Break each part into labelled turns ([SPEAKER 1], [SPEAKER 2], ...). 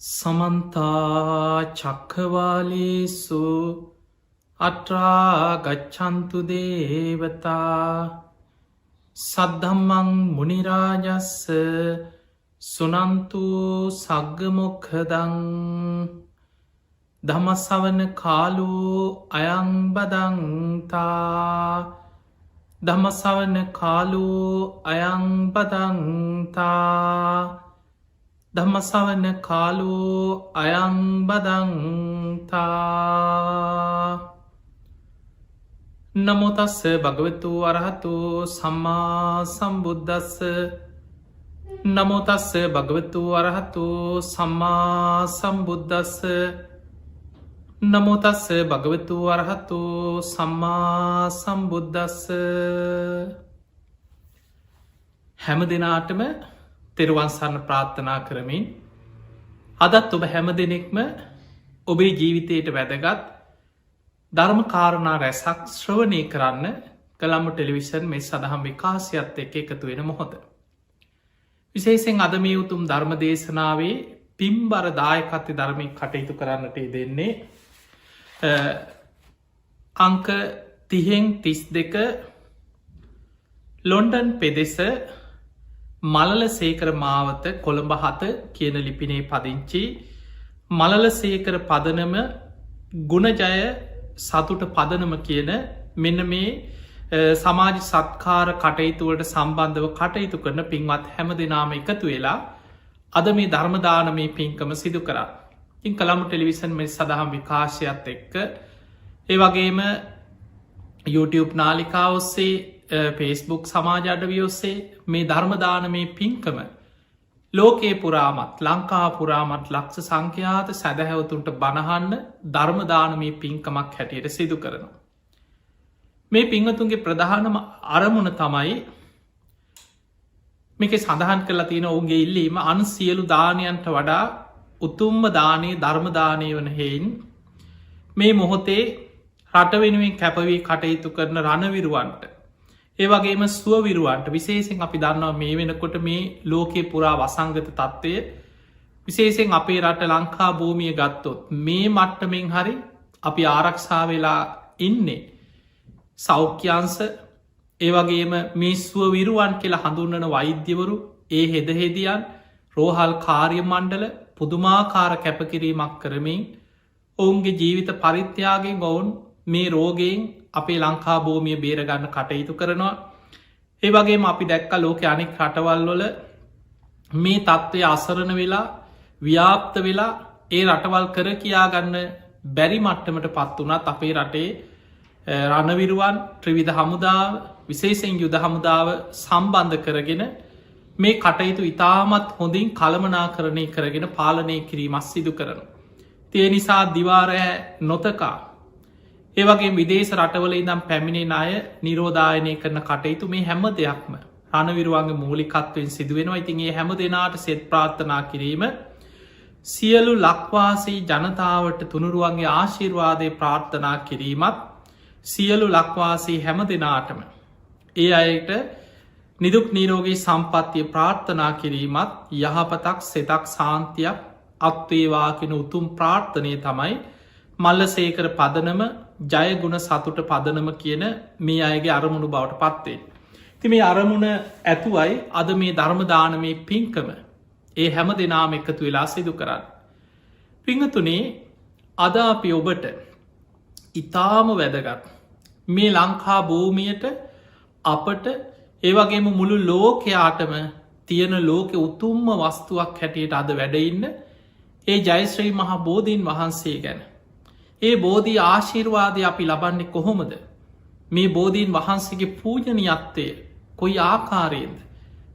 [SPEAKER 1] සමන්තා චක්කවාලේසු අට්‍රා ගච්ඡන්තු දේවතා සද්ධම්මං මුනිරාජස්ස සුනන්තු සග්ගමොක්ඛදං ධම්මස්සවන කාලෝ අයං බදන්තා ධම්මස්සවන කාලෝ අයං බදන්තා ධම්මසවන කාලෝ අයං බදන්තා නමෝ තස්ස භගවතු අරහතු සම්මා සම්බුද්දස්ස නමෝ තස්ස භගවතු අරහතු සම්මා සම්බුද්දස්ස නමෝ තස්ස භගවතු අරහතු සම්මා සම්බුද්දස්ස හැම දිනාටම තෙරුවන් සරණ ප්‍රාර්ථනා කරමින් අදත් ඔබ හැම දෙනෙක්ම ඔබේ ජීවිතයට වැදගත් ධර්ම කාරණා රැසක් ශ්‍රවණය කරන්න කළම්ම ටෙලිවිෂන් මේ සඳහම් විකාශයත් එක්ක එකතු වෙන මොහොත. විශේෂෙන් අද මේ උතුම් ධර්ම දේශනාවේ පින්බර දායකත්ව ධර්මය කටයුතු කරන්නට දෙන්නේ අංක 30-32 ලොන්ඩන් පෙදෙස මලල සේකර මාවත කොළඹ 7 කියන ලිපිනේ පදිංචි මලල සේකර පදනම ගුණජය සතුට පදනම කියන මෙන්න මේ සමාජ සත්කාර කටයුතුවලට සම්බන්ධව කටයුතු කරන පින්වත් හැම දෙනාම එකතු වෙලා අද මේ ධර්මදානමේ පින්කම සිදු කරා. ඉතින් කළම්ම ටෙලිවිෂන් මේ සඳහම් විකාශයත් එක්ක ඒ වගේම YouTube නාලිකා ඔස්සේ ෆේස්බුක් සමාජ අඩවිය ඔස්සේ මේ ධර්මදානමේ පින්කම ලෝකයේ පුරාමත් ලංකා පුරාමත් ලක්ෂ සංඛ්‍යාත සැදැහැවතුන්ට බණහන්න ධර්මදානමේ පින්කමක් හැටියට සිදු කරනවා. මේ පින්වතුන්ගේ ප්‍රධානම අරමුණ තමයි මේක සඳහන් කරලා තියෙන ඔවුන්ගේ ඉල්ලීම අන් සියලු දානයන්ට වඩා උතුම්ම දානයේ ධර්මදානය වන හෙයින් මේ මොහොතේ රට වෙනුවෙන් කැපවී කටයුතු කරන රණවිරුවන්ට ඒවගේම සුවවිරුවන්ට විශේෂෙන් අපි දන්නවා මේ වෙනකොට මේ ලෝකයේ පුරා වසංගත තත්ත්වය විශේෂෙන් අපේ රට ලංකා භූමිය ගත්තොත් මේ මට්ටමින් හරි අපි ආරක්ෂා වෙලා ඉන්නේ සෞඛ්‍යන්ස ඒවගේම මේ සුවවිරුවන් කියලා හඳුන්නන වෛද්‍යවරු ඒ හෙදහෙදියන් රෝහල් කාර්ය මණ්ඩල පුදුමාකාර කැපකිරීමක් කරමින් ඔවුන්ගේ ජීවිත පරිත්‍යාගෙන් ඔවුන් මේ රෝගයෙන් අපේ ලංකා භූමිය බේරගන්න කටයුතු කරනවා. ඒ වගේම අපි දැක්ක ලෝක අනෙක් රටවල්වල මේ තත්ත්වය අසරණ වෙලා ව්‍යාප්ත වෙලා ඒ රටවල් කර කියාගන්න බැරි මට්ටමට පත් වනත් අපේ රටේ රණවිරුවන් ත්‍රවිධ හමුදාව විශේෂෙන් යුද හමුදාව සම්බන්ධ කරගෙන මේ කටයුතු ඉතාමත් හොඳින් කළමනා කරණය කරගෙන පාලනය කිරීමත් සිදු කරන. තිය නිසා දිවාරෑ නොතකා ඒවගේ විදේශ රටවල ඉදම් පැමිණෙන අය නිරෝධායනය කරන කටයුතු මේ හැම දෙයක්ම රණවිරුවන්ගේ මූලිකත්වයෙන් සිදුවෙනවා. ඉතින්ගේ හැම දෙනාට සෙත් ප්‍රාර්ථනා කිරීම සියලු ලක්වාසී ජනතාවට තුනුරුවන්ගේ ආශිර්වාදය ප්‍රාර්ථනා කිරීමත් සියලු ලක්වාසී හැම දෙනාටම ඒ අයට නිදුක් නීරෝගී සම්පත්තිය ප්‍රාර්ථනා කිරීමත් යහපතක් සෙතක් සාන්තියක් අත්වේවාකෙන උතුම් ප්‍රාර්ථනය තමයි මල්ල සේකර පදනම ජයගුණ සතුට පදනම කියන මේ අයගේ අරමුණු බවට පත්වේ. ති මේ අරමුණ ඇතුවයි අද මේ ධර්මදානමේ පින්කම ඒ හැම දෙනාම එකතු වෙලා සිදු කරන්න. පිංහතුනේ අද අපි ඔබට ඉතාම වැදගත් මේ ලංකා භූමියට අපට ඒවගේම මුළු ලෝකයාටම තියෙන ලෝක උතුම්ම වස්තුවක් හැටියට අද වැඩඉන්න ඒ ජයශ්‍රී මහා බෝධීන් වහන්සේ ගැන. ඒ බෝධී ආශිර්වාදය අපි ලබන්නේ කොහොමද මේ බෝධීන් වහන්සේගේ පූජනීයත්වය කොයි ආකාරයෙන්ද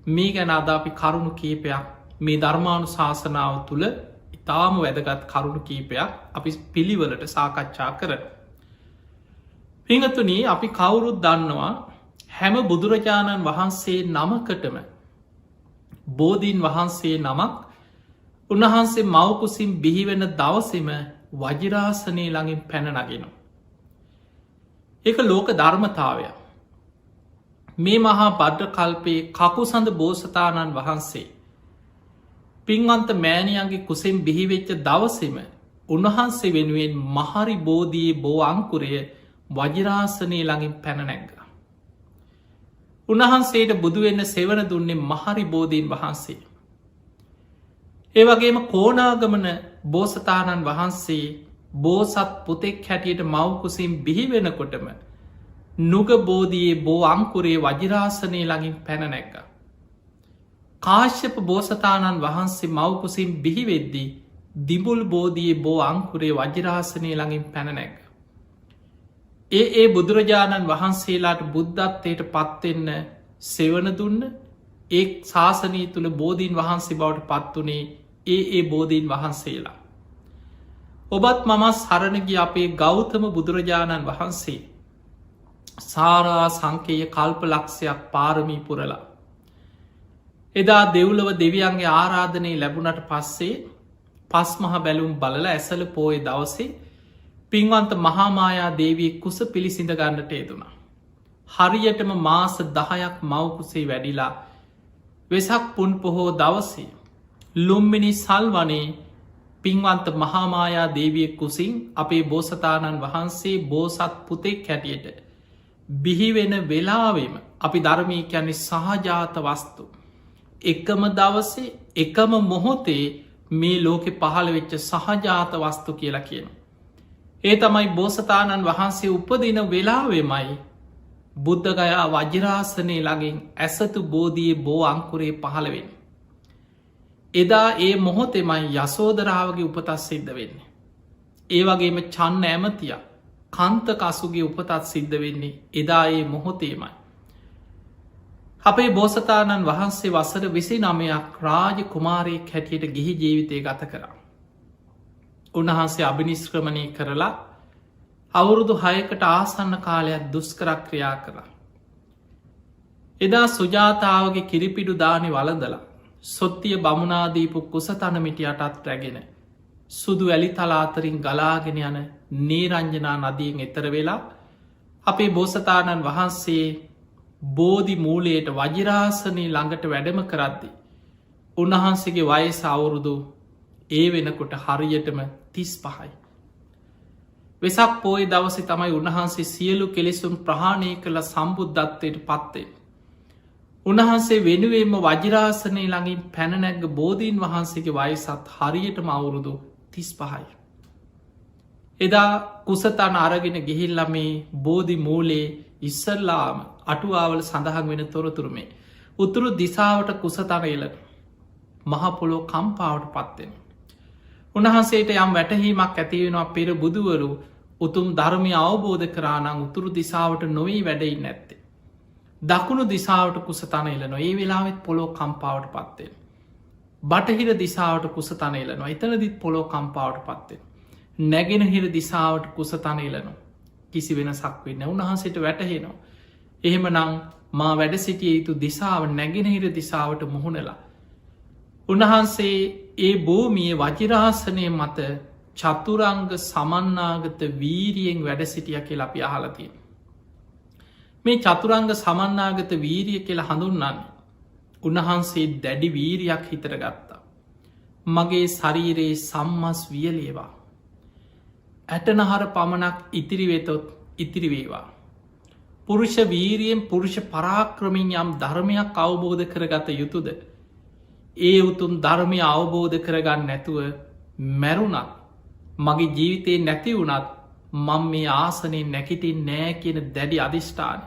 [SPEAKER 1] මේ ගැන අද අපි කරුණු කීපයක් මේ ධර්මානු ශාසනාව තුළ ඉතාම වැදගත් කරුණු කීපයක් අපි පිළිවලට සාකච්ඡා කර. පිංහතුනී අපි කවුරුත් දන්නවා හැම බුදුරජාණන් වහන්සේ නමකටම බෝධීන් වහන්සේ නමක් උන්වහන්සේ මවකුසින් බිහිවෙන දවසෙම වජිරාසනය ළඟින් පැන නගෙනවා. ඒක ලෝක ධර්මතාවය. මේ මහා බද්්‍ර කල්පයේ කකුසඳ බෝසතාණන් වහන්සේ පින්වන්ත මෑණියන්ගේ කුසෙන් බිහිවෙච්ච දවසෙම උන්වහන්සේ වෙනුවෙන් මහරි බෝධයේ බෝ අංකුරය වජිරාසනය ළඟින් පැනනැග්ග. උන්වහන්සේට බුදුවෙන්න සෙවන දුන්නේ මහරි බෝධීන් වහන්සේ. ඒවගේම කෝනාගමන බෝසතාණන් වහන්සේ බෝසත් පුතෙක් හැටියට මවකුසින් බිහිවෙනකොටම නුග බෝධයේ බෝ අංකුරේ වජිරාසනය ළඟින් පැනනැක්ක. කාශ්‍යප බෝසතාණන් වහන්සේ මවකුසින් බිහිවෙද්දී දිඹුල් බෝධයේ බෝ අංකුරේ වජිරාසනය ළඟින් පැනනැක. ඒ බුදුරජාණන් වහන්සේලාට බුද්ධත්වයට පත්වෙන්න සෙවන දුන්න ඒ ශාසනී තුළ බෝධීන් වහන්සේ බවට පත්වනේ ඒ බෝධීන් වහන්සේලා. ඔබත් මමස් හරණගිය අපේ ගෞතම බුදුරජාණන් වහන්සේ සාරා සංකේය කල්ප ලක්ෂයක් පාරමී පුරලා. එදා දෙව්ලව දෙවියන්ගේ ආරාධනය ලැබුණට පස්සේ පස්මහ බැලුම් බලල ඇසල පෝය දවසේ පින්වන්ත මහාමායා දේවී කුස පිළිසිඳ ගන්නට යෙදුණා. හරියටම මාස 10ක් මවකුසේ වැඩිලා වෙසක් පුන් පොහෝ දවසේ ලුම්මිනි සල් වනේ පින්වන්ත මහාමායා දේවිය කුසින් අපේ බෝසතාණන් වහන්සේ බෝසත් පුතෙක් හැටියට බිහිවෙන වෙලාවෙම අපි ධර්මී කියන්නේ සහජාත වස්තු. එකම දවසේ එකම මොහොතේ මේ ලෝකෙ පහළ වෙච්ච සහජාත වස්තු කියලා කියන. ඒ තමයි බෝසතාණන් වහන්සේ උපදින වෙලාවෙමයි බුද්ධගයා වජිරාසනය ළඟින් ඇසතු බෝධයේ බෝ අංකුරේ පහළවෙන්. එදා ඒ මොහොතෙමයි යසෝදරාවගේ උපතත් සිද්ධ වෙන්නේ. ඒ වගේම චන්න ඇමතිය කන්තක අසුගේ උපතත් සිද්ධ වෙන්නේ එදා ඒ මොහොතේමයි. අපේ බෝසතාණන් වහන්සේ වසර 29ක් රාජ කුමාරයෙක් හැටියට ගිහි ජීවිතය ගත කරා. උන්වහන්සේ අභිනිස්ක්‍රමණය කරලා අවුරුදු 6කට ආසන්න කාලයක් දුෂ්කරක්‍රියා කළා. එදා සුජාතාවගේ කිරිපිඩු දානි වලඳලා සොත්තිය බමුණනාදීපු කුස තනමිටියටත් රැගෙන සුදු ඇලි තලාතරින් ගලාගෙන යන නීරංජනා නදියෙන් එතර වෙලා අපේ බෝසතාණන් වහන්සේ බෝධි මූලයට වජිරාසනී ළඟට වැඩම කරද්දි. උන්වහන්සේගේ වයස අවුරුදු ඒ වෙනකොට හරියටම 35යි. වෙසක් පෝය දවසේ තමයි උන්වහන්සේ සියලු කෙලෙසුන් ප්‍රහාණය කළ සම්බුද්ධත්වයට පත්වේ. උන්වහන්සේ වෙනුවෙන්ම වජිරාසනය ළඟින් පැනනැග්ග බෝධීන් වහන්සේගේ වයසත් හරියටම අවුරුදු 35යි. එදා කුසතන අරගෙන ගිහිල්ල මේ බෝධි මූලේ ඉස්සල්ලාම අටුවාවල සඳහන් වෙන තොරතුරුමේ උතුරු දිසාවට කුසතන එල මහපොලෝ කම්පාවට පත්වෙන. උන්වහන්සේට යම් වැටහීමක් ඇතිවෙනවා පෙර බුදුවරු උතුම් ධර්මය අවබෝධ කරානං උතුරු දිසාවට නොවී වැඩයි නැත්තේ. දකුණු දිසාවට කුසතන එලනවා ඒ වෙලාවෙත් පොලෝ කම්පාවට පත්වෙන. බටහිර දිසාවට කුසතන එලනවා එතනදිත් පොලෝ කම්පාවට පත්වෙන. නැගෙනහිර දිසාවට කුසතන එලනවා කිසි වෙන සක්වෙන්න උන්වහන්සේට වැටහෙනවා. එහෙම නං මා වැඩ සිටිය යුතු දිසාව නැගෙනහිර දිසාවට මුහුණලා. උන්වහන්සේ ඒ භූමිය වජිරාසනය මත චතුරංග සමන්නාගත වීරියෙන් වැඩ සිටිය කියලා අපි අහලතිය. මේ චතුරංග සමන්නාගත වීරිය කියලා හඳුන්නන්න. උන්වහන්සේ දැඩි වීරියක් හිතර ගත්තා. මගේ ශරීරයේ සම්මස් වියලේවා. ඇටනහර පමණක් ඉතිරිවෙතොත් ඉතිරිවේවා. පුරුෂ වීරියෙන් පුරුෂ පරාක්‍රමින් යම් ධර්මයක් අවබෝධ කරගත යුතුද. ඒ උතුම් ධර්මය අවබෝධ කරගන්න නැතුව මැරුණත් මගේ ජීවිතය නැති වුණත් මං මේ ආසනයෙන් නැකිටින් නෑ කියන දැඩි අධිෂ්ඨාන.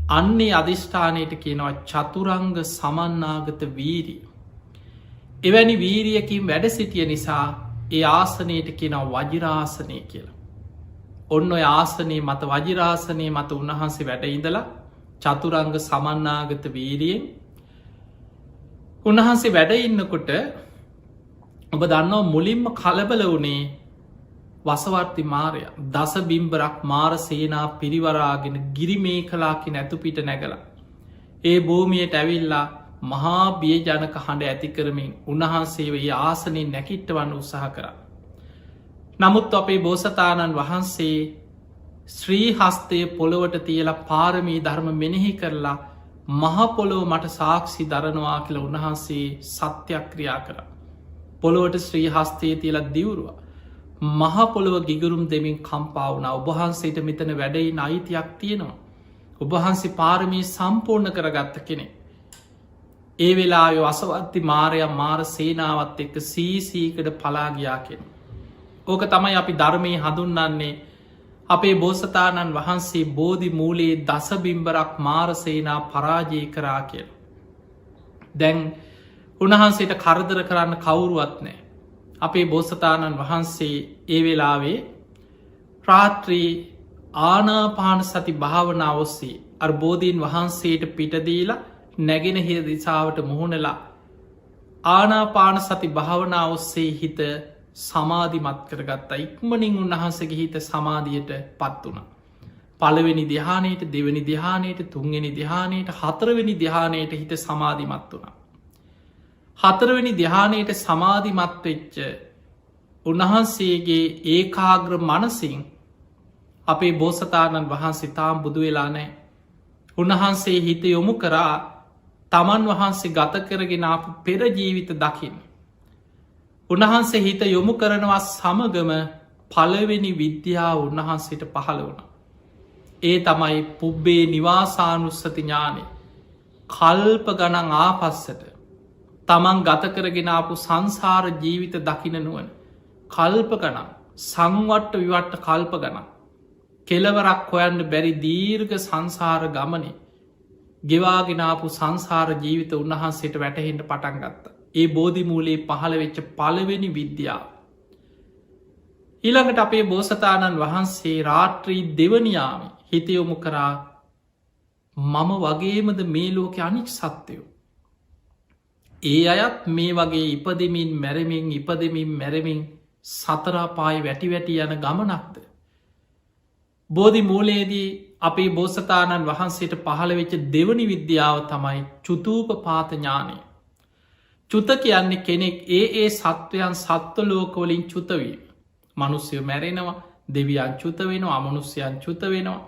[SPEAKER 1] අන්නේ අධිෂ්ඨානයට කියනවා චතුරංග සමන්නාගත වීරිය. එවැනි වීරියකින් වැඩ සිටිය නිසා ඒ ආසනයට කියනව වජිරාසනය කියලා. ඔන්න ඔය ආසනයේ මත වජිරාසනය මත උන්වහන්සේ වැඩ ඉඳලා චතුරංග සමන්නාගත වීරියෙන් උන්වහන්සේ වැඩ ඉන්නකොට ඔබ දන්නවා මුලින්ම කලබල වනේ වසවර්ති මාරය දස බිම්බරක් මාර සේනා පිරිවරාගෙන ගිරිමේ කලාකි නැතුපිට නැගලා. ඒ භූමියයට ඇවිල්ලා මහා බියජනක හඬ ඇති කරමින් උන්වහන්සේව ඒ ආසනයෙන් නැකිට්ටවන්න උත්සාහ කර. නමුත් අපේ බෝසතාණන් වහන්සේ ශ්‍රී හස්තය පොළොවට තියලා පාරමී ධර්ම මෙනෙහි කරලා මහපොලෝ මට සාක්ෂි දරනවා කියල උන්වහන්සේ සත්‍යයක් ක්‍රියා කර. පොළොවට ශ්‍රී හස්තේ තියලත් දිවුරුව. මහපොළොව ගිගුරුම් දෙමින් කම්පාවන ඔබහන්සේට මෙතන වැඩයි අයිතියක් තියෙනවා. ඔබහන්සේ පාරමී සම්පූර්ණ කරගත්ත කෙනෙ. ඒ වෙලා අසවත්ති මාරය මාර සේනාවත් එක්ක සීසීකට පලාගයා කෙන. ඕක තමයි අපි ධර්මය හඳුන්නන්නේ අපේ බෝසතාණන් වහන්සේ බෝධි මූලයේ දසබිම්බරක් මාරසේනා පරාජය කරා කියල. දැන් උන්වහන්සේට කරදර කරන්න කවුරුවත් නෑ. අපේ බෝසතාණන් වහන්සේ ඒ වෙලාවේ රාත්‍රී ආනාපාන සති භාවනා ඔස්සේ අර්බෝධීන් වහන්සේට පිටදීලා නැගෙන හිර දිසාවට මුහුණලා ආනාපාන සති භාවනා ඔස්සේ හිත සමාධිමත් කරගත්තා. ඉක්මනින් උන්වහන්සගේ හිත සමාධියට පත් වුණ. පළවෙනි දිහානයට දෙවනි දිහානයට තුන්වෙනි දිහානයට හතරවෙනි දිහානයට හිත සමාධිමත් වුණ. හතරවෙනි දිහානයට සමාධිමත් වෙච්ච උන්වහන්සේගේ ඒකාග්‍ර මනසින් අපේ බෝසතාණන් වහන්සේ තාම් බුදු වෙලා නෑ. උන්වහන්සේ හිත යොමු කරා තමන් වහන්සේ ගත කරගෙන අප පෙර ජීවිත දකිින්. උන්වහන්සේ හිත යොමු කරනවා සමගම පළවෙනි විද්‍යාව උන්වහන්සේට පහළ වුණ. ඒ තමයි පුබ්බේ නිවාසානුස්සති ඥානය. කල්ප ගණන් ආපස්සට තමන් ගත කරගෙන ආපු සංසාර ජීවිත දකින නුවන. කල්ප ගණන් සංවට්ට විවට්ට කල්ප ගණන්. කෙලවරක් හොයන්න බැරි දීර්ඝ සංසාර ගමනේ ගෙවාගෙනාපු සංසාර ජීවිත උන්වහන්සේට වැටහෙන්ට පටන් ගත්ත. ඒ බෝධිමූලයේ පහළ වෙච්ච පළවෙනි විද්‍යාව. ඊළඟට අපේ බෝසතාණන් වහන්සේ රාත්‍රී දෙවනියාම හිතයොමු කරා මම වගේමද මේ ලෝක අනික් සත්‍යයෝ. ඒ අයත් මේ වගේ ඉපදමින් මැරමින් ඉපදමින් මැරමින් සතරාපායි වැටි වැටි යන ගමනක්ද. බෝධි මූලයේදී අපේ බෝසතාණන් වහන්සේට පහළ වෙච්ච දෙවනි විද්‍යාව තමයි චුතූප පාත ඥානය. චුත කියන්නේ කෙනෙක් ඒ සත්වයන් සත්ව ලෝකවලින් චුතවීම. මනුස්්‍යය මැරෙනවා දෙවියන් චුත වෙනවා අමනුස්්‍යයන් චුත වෙනවා.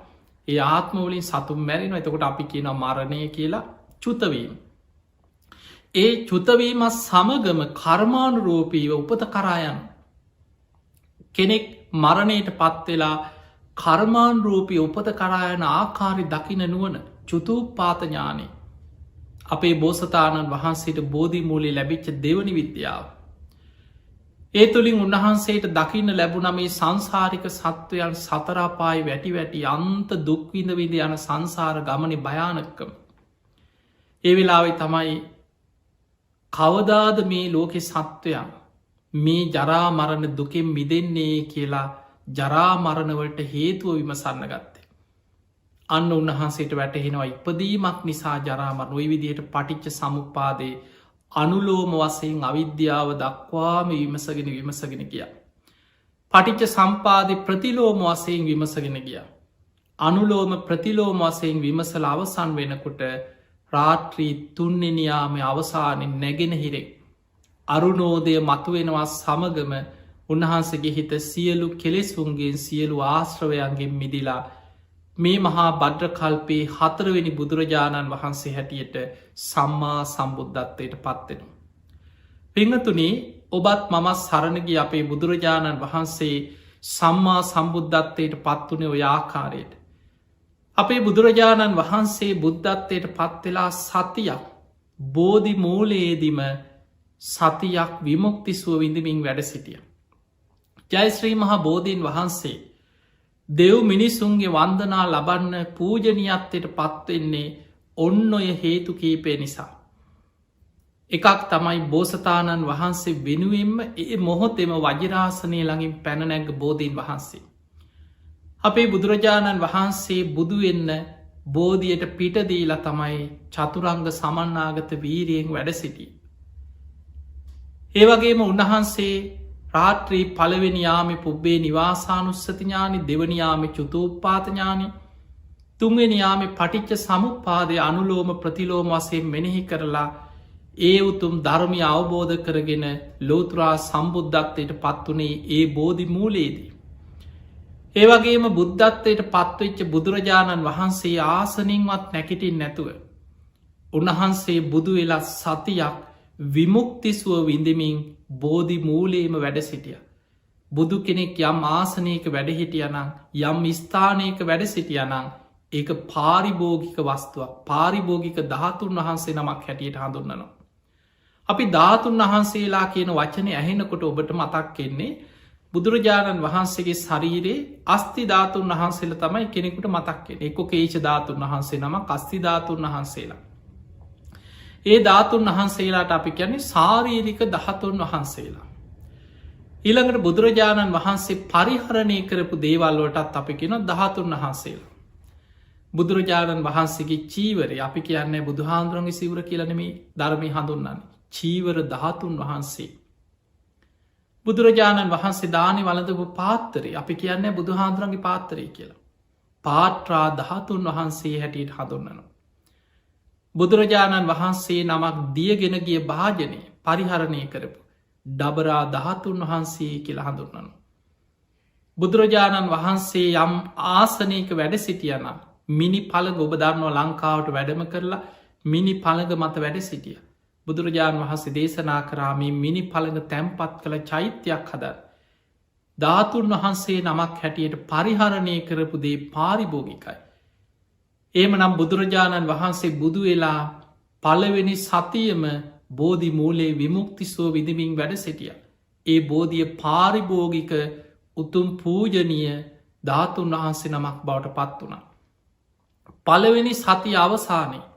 [SPEAKER 1] ඒ ආත්මවලින් සතුම් මැරෙනවා. එතකොට අපි කියන මරණය කියලා චුතවීම. ඒ චුතවීමත් සමගම කර්මානුරූපීව උපත කරායන් කෙනෙක් මරණයට පත්වෙලා කර්මාන්රූපී උපත කරායන ආකාරි දකින නුවන චුතූපාත ඥානය අපේ බෝසතාණන් වහන්සේට බෝධි මූලි ලැබිච්ච දෙවනි විද්‍යාව. ඒ තුළින් උන්වහන්සේට දකින්න ලැබුණ මේ සංසාරික සත්වයන් සතරාපායි වැටි වැටි අන්ත දුක්විඳ විද යන සංසාර ගමනි භයානක්කම. ඒ වෙලාවෙ තමයි කවදාද මේ ලෝකෙ සත්වයන් මේ ජරා මරණ දුකෙන් මිදෙන්නේ කියලා ජරාමරණවලට හේතුව විමසන්න ගත්තේ. අන්න උන්වහන්සේට වැටහෙනවා ඉපදීමක් නිසා ජරාමරණ ඔයි විදිහට පටිච්ච සමුපාදේ අනුලෝම වසයෙන් අවිද්‍යාව දක්වාම විමසගෙන ගිය. පටිච්ච සම්පාදය ප්‍රතිලෝම වසයෙන් විමසගෙන ගිය. අනුලෝම ප්‍රතිලෝම වසයෙන් විමසල අවසන් වෙනකොට රාත්‍රී තුන්නෙනයාම අවසානෙන් නැගෙන හිරෙක්. අරුණෝදය මතුවෙනවා සමගම උන්වහන්සගේ හිත සියලු කෙලෙසුන්ගේ සියලු ආශ්‍රවයන්ගෙන් මිදිලා මේ මහා බද්‍රකල්පයේ හතරවෙනි බුදුරජාණන් වහන්සේ හැටියට සම්මා සම්බුද්ධත්වයට පත්වෙනු. පිංහතුනේ ඔබත් මමත් සරණගි අපේ බුදුරජාණන් වහන්සේ සම්මා සම්බුද්ධත්වයට පත්වනේ ඔය ආකාරයට. අපේ බුදුරජාණන් වහන්සේ බුද්ධත්වයට පත්වෙලා සතියක් බෝධි මූලයේදිම සතියක් විමුක්තිසුව විඳමින් වැඩ සිටිය. ජයශ්‍රී මහා බෝධීන් වහන්සේ දෙව් මිනිසුන්ගේ වන්දනා ලබන්න පූජනීයත්වයට පත්වෙන්නේ ඔන්න ඔය හේතු කීපය නිසා. එකක් තමයි බෝසතාණන් වහන්සේ වෙනුවෙන්ම ඒ මොහොතෙම වජිරාසනය ළඟින් පැනනැග බෝධීන් වහන්සේ. අපේ බුදුරජාණන් වහන්සේ බුදුවෙන්න බෝධියට පිටදීලා තමයි චතුරංග සමන්නාගත වීරියෙන් වැඩ සිටි. ඒවගේම උන්වහන්සේ රාත්‍රී පළවෙනියාමි පුබ්බේ නිවාසානුස්සතිඥානි දෙවනියාමි චුතූපාතඥානි තුන්වෙනියාමි පටිච්ච සමුපාදය අනුලෝම ප්‍රතිලෝම වසයෙන් මෙනෙහි කරලා ඒ උතුම් ධර්මය අවබෝධ කරගෙන ලෝතුරා සම්බුද්ධත්වයට පත්වනේ ඒ බෝධි මූලයේදී. ඒවගේම බුද්ධත්වයට පත්වෙච්ච බුදුරජාණන් වහන්සේ ආසනින්වත් නැකිටින් නැතුව. උන්වහන්සේ බුදු වෙලා සතියක් විමුක්තිසුව විඳමින් බෝධි මූලේම වැඩ සිටිය. බුදු කෙනෙක් යම් ආසනයක වැඩ හිටියනං යම් ස්ථානයක වැඩ සිටියනං ඒක පාරිභෝගික වස්තුවක් පාරිභෝගික ධාතුන් වහන්සේ නමක් හැටියට හඳුන්නනවා. අපි ධාතුන් වහන්සේලා කියන වචනය ඇහෙනකොට ඔබට මතක් කෙන්නේ බුදුරජාණන් වහන්සේගේ ශරීරයේ අස්ති ධාතුන් වහන්සේලා තමයි කෙනෙකුට මතක් කෙනෙ එක කේච ධාතුන් වහන්සේ නම අස්ති ධාතුන් වහන්සේලා. ඒ ධාතුන් වහන්සේලාට අපි කියන්නේ ශාරීරික ධාතුන් වහන්සේලා. ඊළඟට බුදුරජාණන් වහන්සේ පරිහරණය කරපු දේවල්වලටත් අපි කියන ධාතුන් වහන්සේලා. බුදුරජාණන් වහන්සේගේ චීවරය අපි කියන්නේ බුදුහාන්දුරන්ගේ සිවර කියලනෙමේ ධර්මය හඳුන්නන්නේ චීවර ධාතුන් වහන්සේ. බුදුරජාණන් වහන්සේ දානය වලඳපු පාත්තරේ අපි කියන්නේ බුදුහාන්දුරන්ගේ පාත්තරය කියලා. පාට්‍රා ධාතුන් වහන්සේ හැටියට හඳුන්නනවා. බුදුරජාණන් වහන්සේ නමක් දියගෙන ගිය භාජනය පරිහරණය කරපු ඩබරා ධාතුන් වහන්සේ කියලා හඳුන්නනවා. බුදුරජාණන් වහන්සේ යම් ආසනයක වැඩ සිටියනම් මිනි පළග ඔබ දන්නවා ලංකාවට වැඩම කරලා මිනි පළග මත වැඩ සිටිය. බුදුරජාණන් වහන්සේ දේශනා කරාමේ මිනි පළඟ තැන්පත් කළ චෛත්‍යයක් හද. ධාතුන් වහන්සේ නමක් හැටියට පරිහරණය කරපු දේ පාරිභෝගිකයි. ඒම නම් බුදුරජාණන් වහන්සේ බුදු වෙලා පළවෙනි සතියම බෝධි මූලේ විමුක්තිස්වෝ විදිමින් වැඩ සිටිය. ඒ බෝධිය පාරිභෝගික උතුම් පූජනීය ධාතුන් වහන්සේ නමක් බවට පත් වුණා. පළවෙනි සති අවසානයේ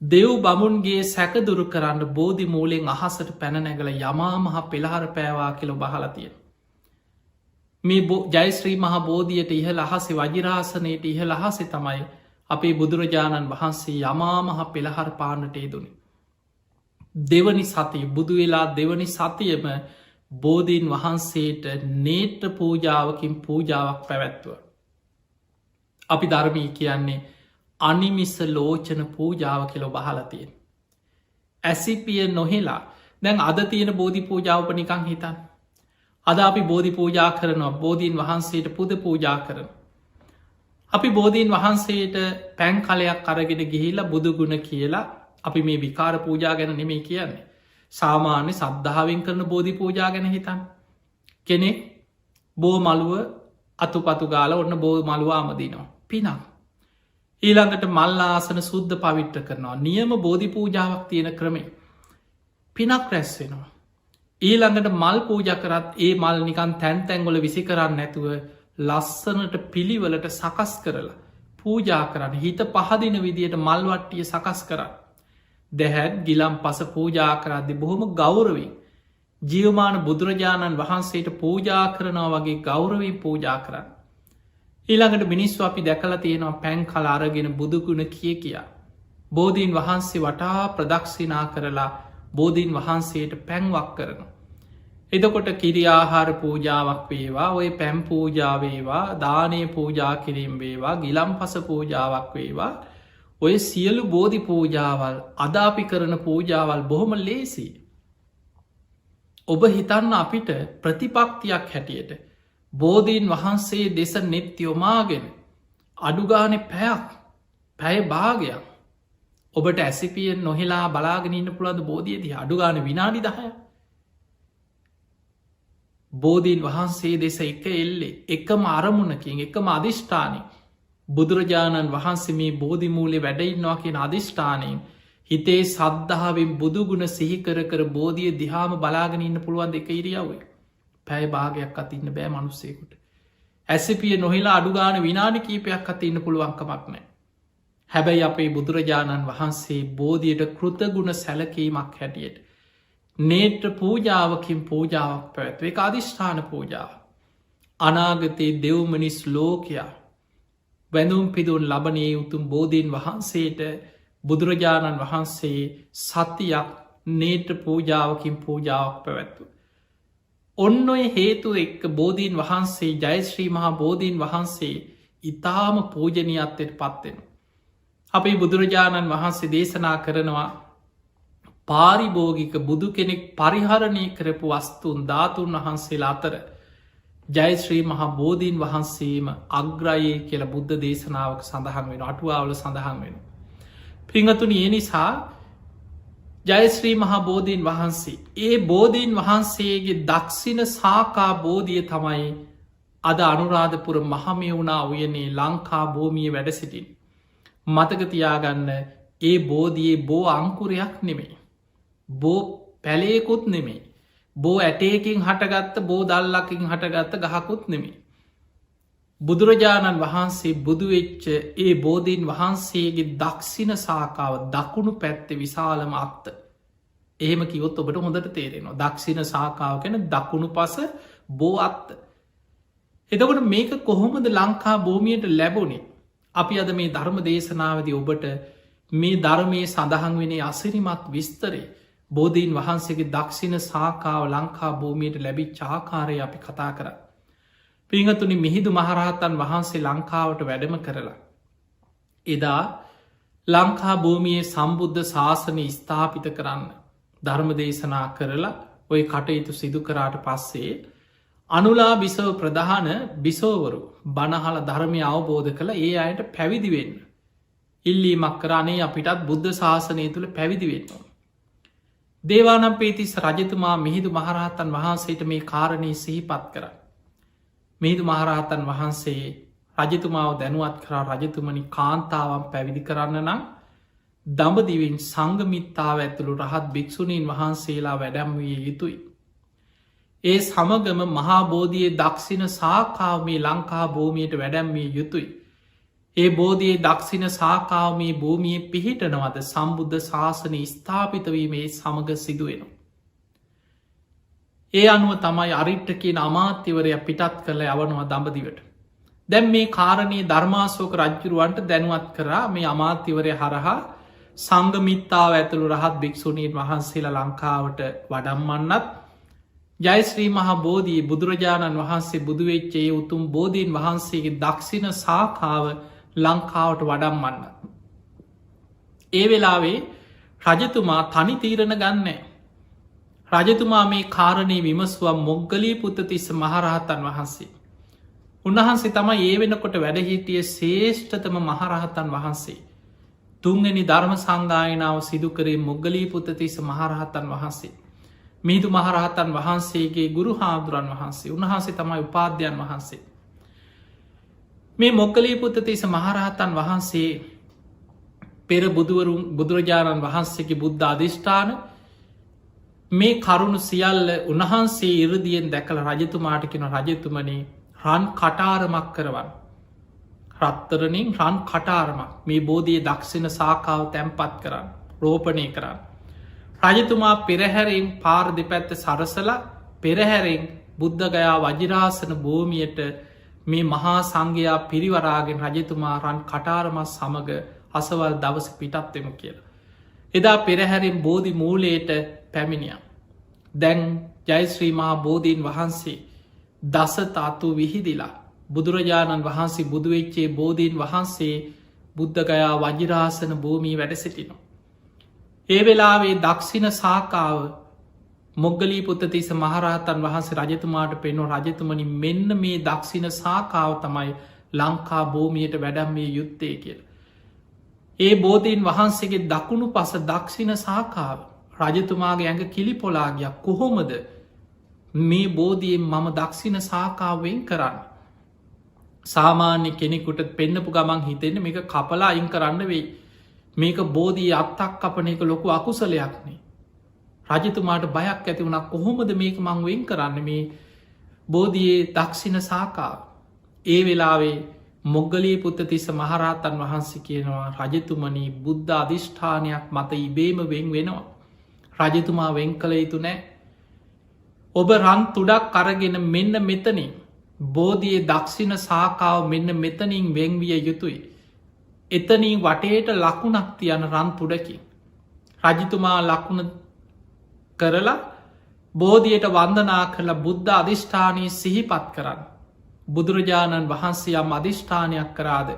[SPEAKER 1] දෙව් බමුන්ගේ සැකදුරු කරන්න බෝධි මූලෙන් අහසට පැනනැගල යමාමහ පෙළහර පෑවා කියලො බහලතිය. මේ ජයශ්‍රී මහා බෝධියට ඉහළ අහසේ වජිරාසනයට ඉහළ අහසේ තමයි අපේ බුදුරජාණන් වහන්සේ යමාමහ පෙළහර පාන්නට ේදුනි. දෙවනි සතිය බුදු වෙලා දෙවනි සතියම බෝධීන් වහන්සේට නේට්‍ර පූජාවකින් පූජාවක් පැවැත්ව. අපි ධර්මී කියන්නේ අනිමිස ලෝචන පූජාව කෙලො බහලතියෙන්. ඇසිපිය නොහෙලා දැන් අද තියෙන බෝධි පූජාවප නිකං හිතන්. අද අපි බෝධි පූජා කරනවා බෝධීන් වහන්සේට පුද පූජා කරන. අපි බෝධීන් වහන්සේට පැන් කලයක් අරගෙන ගිහිලා බුදුගුණ කියලා අපි මේ විකාර පූජා ගැන නෙමේ කියන්නේ. සාමාන්‍ය සද්ධාවෙන් කරන බෝධි පූජා ගැන හිතන්. කෙනෙක් බෝ මළුව අතුපතු ගාල ඔන්න බෝ මළුවාමදිනවා. පිනක්. ඊළඟට මල්ලාසන සුද්ධ පවිට්ට කරනවා නියම බෝධි පූජාවක් තියෙන ක්‍රමේ පිනක් රැස්වෙනවා. ඊළඟට මල් පූජ කරත් ඒ මල් නිකන් තැන්තැන්ගොල විසි කරන්න නැතුව ලස්සනට පිළිවලට සකස් කරලා පූජා කරන්න හිත පහදින විදියට මල්වට්ටිය සකස් කරන්න. දැහැත් ගිලම් පස පූජා කරද්දි බොහොම ගෞරවින් ජීවමාන බුදුරජාණන් වහන්සේට පූජා කරනවා වගේ ගෞරවී පූජා කරන්න. ඊළඟට මිනිස්ව අපි දැකලා තියෙනවා පැන් කල අරගෙන බුදුගුණ කිය කියා. බෝධීන් වහන්සේ වටා ප්‍රදක්ෂිනා කරලා බෝධීන් වහන්සේට පැන්වක් කරන. එදකොට කිරියාහාර පූජාවක් වේවා ඔය පැම් පූජාවේවා දානය පූජා කිරීම් වේවා ගිලම් පස පූජාවක් වේවා ඔය සියලු බෝධි පූජාවල් අදාපි කරන පූජාවල් බොහොම ලේසි. ඔබ හිතන්න අපිට ප්‍රතිපක්තියක් හැටියට බෝධීන් වහන්සේ දෙස නෙත් යොමාගෙන අඩුගානෙ පැය භාගයක් ඔබට ඇසිපියෙන් නොහෙලා බලාගෙනන්න පුළද බෝධියදී අඩුගාන විනාඩි 10 බෝධීන් වහන්සේ දෙස එක එල්ලේ එකම අරමුණකින් එකම අධිෂ්ඨානය බුදුරජාණන් වහන්සේ මේ බෝධිමූලේ වැඩඉන්නවා කියෙන අධිෂ්ඨානයෙන් හිතේ සද්ධාවෙන් බුදුගුණ සිහිකර කර බෝධිය දිහාම බලාගෙන ඉන්න පුළුවන් එක ඉරියාවේ පැය භාගයක් අතින්න බෑ මනුස්සේකුට. ඇසිපිය නොහිලා අඩුගාන විනාඩි කීපයක් අති ඉන්න පුළුවන්කමක් නෑ. හැබැයි අපේ බුදුරජාණන් වහන්සේ බෝධියට කෘතගුණ සැලකීමක් හැටියට. නේට්‍ර පූජාවකින් පූජාවක් පැවැත්ව එක අධිෂ්ඨාන පූජාව. අනාගතයේ දෙව්මනිස් ලෝකයා වැඳුම් පිදුන් ලබනේ උතුම් බෝධීන් වහන්සේට බුදුරජාණන් වහන්සේ සතියක් නේට්‍ර පූජාවකින් පූජාවක් පැවැත්ව. ඔන්න ඔය හේතු එක්ක බෝධීන් වහන්සේ ජයශ්‍රී මහා බෝධීන් වහන්සේ ඉතාම පූජනීයත්වයට පත්වෙන. අපේ බුදුරජාණන් වහන්සේ දේශනා කරනවා පාරිභෝගික බුදු කෙනෙක් පරිහරණය කරපු වස්තුන් ධාතුන් වහන්සේලා අතර ජයශ්‍රී මහා බෝධීන් වහන්සේම අග්‍රයේ කියල බුද්ධ දේශනාවක් සඳහන් වෙන අටුවාවල සඳහන් වෙන. පිංහතුනි ඒ නිසා ජයශ්‍රී මහා බෝධීන් වහන්සේ ඒ බෝධීන් වහන්සේගේ දක්ෂින සාකා බෝධිය තමයි අද අනුරාධපුර මහමෙවුනා උයනේ ලංකා භූමිය වැඩ සිටින්. මතකතියාගන්න ඒ බෝධයේ බෝ අංකුරයක් නෙමේ. බෝ පැලේකුත් නෙමේ. බෝ ඇටේකින් හටගත්ත බෝ දල්ලකින් හටගත්ත ගහකුත් නෙමේ. බුදුරජාණන් වහන්සේ බුදුවෙච්ච ඒ බෝධීන් වහන්සේගේ දක්ෂින සාකාව දකුණු පැත්තේ විශාලම අත්ත. එහෙම කිවොත් ඔබට හොඳට තේරෙනවා. දක්ෂින සාකාව ගැන දකුණු පස බෝ අත්ත. එතකොට මේක කොහොමද ලංකා භූමියයට ලැබුණේ. අපි අද මේ ධර්ම දේශනාවද ඔබට මේ ධර්මය සඳහන් වෙනේ අසිරිමත් විස්තරේ බෝධීන් වහන්සේගේ දක්ෂින සාකාව ලංකා භූමියයට ලැබි චාකාරය අපි කතා කර. පිංහතුනි මිහිදු මහරහතන් වහන්සේ ලංකාවට වැඩම කරලා. එදා ලංකා භූමියයේ සම්බුද්ධ ශාසනය ස්ථාපිත කරන්න ධර්ම දේශනා කරලා ඔය කටයුතු සිදු කරාට පස්සේ අනුලා බිසව ප්‍රධාන බිසෝවරු බණහල ධර්මය අවබෝධ කළ ඒ අයට පැවිදිවෙන්න. ඉල්ලීමක් කරානේ අපිටත් බුද්ධ ශාසනය තුළ පැවිදිවෙන්නවා. දේවානම් පේතිස් රජතුමා මිහිදු මහරහතන් වහන්සේට මේ කාරණය සිහිපත් කර. මිහිදු මහරහතන් වහන්සේ රජතුමාව දැනුවත් කරා රජතුමනි කාන්තාවන් පැවිදි කරන්න නම් දඹදිවෙන් සංගමිත්තාව ඇතුළු රහත් භික්‍ෂුණීන් වහන්සේලා වැඩම් විය යුතුයි. ඒ සමගම මහාබෝධයේ දක්ෂින සාකාව මේ ලංකා භූමියයට වැඩැම්මිය යුතුයි. ඒ බෝධයේ දක්ෂින සාකාව මේ භූමිය පිහිටනවද සම්බුද්ධ ශාසනය ස්ථාපිතවීමේ සමඟ සිදුවෙනවා. ඒ අනුව තමයි අරිට්ටකෙන් අමාත්‍යවරය පිටත් කළ යවනවා දඹදිවට. දැම් මේ කාරණයේ ධර්මාසෝක රජ්ජුරුවන්ට දැනුවත් කරා මේ අමාත්‍යවරය හරහා සංගමිත්තාව ඇතුළු රහත් භික්‍ෂුණීන් වහන්සේලා ලංකාවට වඩම්මන්නත් ජයශ්‍රී මහා බෝධී බුදුරජාණන් වහන්සේ බුදුවෙච්චේ උතුම් බෝධීන් වහන්සේගේ දක්ෂින සාකාව ලංකාවට වඩම්මන්න. ඒ වෙලාවේ රජතුමා තනි තීරණ ගන්න. රජතුමා මේ කාරණය විමස්වා මොග්ගලී පුත්තතිස්ස මහරහතන් වහන්සේ. උන්වහන්සේ තමයි ඒ වෙනකොට වැඩහිටිය ශේෂ්ඨතම මහරහතන් වහන්සේ. තුන්ගනි ධර්ම සංගායනාව සිදුකරේ මොග්ගලී පුත්තතිස්ස මහරහතන් වහන්සේ. මිහිදු මහරහතන් වහන්සේගේ ගුරු හාමුදුරන් වහන්සේ උන්වහන්සේ තමයි උපාධ්‍යයන් වහන්සේ. මේ මොග්ගලී පුත්තතිස්ස මහරහතන් වහන්සේ පෙර බුදුවරුන් බුදුරජාණන් වහන්සේගේ බුද්ධ අධිෂ්ඨාන මේ කරුණු සියල්ල උන්වහන්සේ ඉරදියෙන් දැකළ රජතුමාට කෙන රජතුමනේ රන් කටාරමක් කරවන්. රත්තරනින් රන් කටාරමක් මේ බෝධිය දක්ෂින සාකාව තැන්පත් කරන්න රෝපණය කරන්න. රජතුමා පෙරහැරෙන් පාර දෙපැත්ත සරසල පෙරහැරෙන් බුද්ධගයා වජිරාසන භූමියයට මේ මහා සංඝයා පිරිවරාගෙන් රජතුමා රන් කටාරමත් සමඟ අසවල් දවස පිටත්වෙම කියලා. එදා පෙරහැරෙන් බෝධි මූලයට පැමිණිය. දැන් ජයශ්‍රී මහා බෝධීන් වහන්සේ දස තාතු විහිදිලා බුදුරජාණන් වහන්සේ බුදුවෙච්චේ බෝධීන් වහන්සේ බුද්ධගයා වජිරාසන භූමී වැඩ සිටිනවා. ඒ වෙලාවේ දක්ෂින සාකාව මොග්ගලී පුත්තතිස්ස මහරහතන් වහන්සේ රජතුමාට පෙන්නෝ රජතුමනි මෙන්න මේ දක්ෂින සාකාව තමයි ලංකා භූමියයට වැඩම්මිය යුත්තේ කියල. ඒ බෝධීන් වහන්සේගේ දකුණු පස දක්ෂින සාකාව රජතුමාගේ ඇඟ කිලිපොලාගයක් කොහොමද මේ බෝධියෙන් මම දක්ෂින සාකාවෙන් කරන්න. සාමාන්‍ය කෙනෙකුට පෙන්න්නපු ගමන් හිතෙන්න මේක කපලා අයින් කරන්න වෙයි. මේක බෝධී අත්තක් කපන එක ලොකු අකුසලයක්නේ. රජතුමාට බයක් ඇති වුණක් කොහොමද මේක මං වෙන් කරන්න මේ බෝධයේ දක්ෂින සාකාව. ඒ වෙලාවේ මොග්ගලී පුත්තතිස්ස මහරහතන් වහන්සේ කියනවා රජතුමනී බුද්ධ අධිෂ්ඨානයක් මත ඉබේම වෙන් වෙනවා. රජතුමා වෙන් කළ යුතු නෑ. ඔබ රන් තුඩක් කරගෙන මෙන්න මෙතනින් බෝධයේ දක්ෂින සාකාව මෙන්න මෙතනින් වෙන්විය යුතුයි. එතනින් වටේට ලකුණක් තියන රන් තුඩකින්. රජතුමා ලකුණ කරලා බෝධියට වන්දනා කරලා බුද්ධ අධිෂ්ඨානී සිහිපත් කරන්න. බුදුරජාණන් වහන්සේ යම් අධිෂ්ඨානයක් කරාද.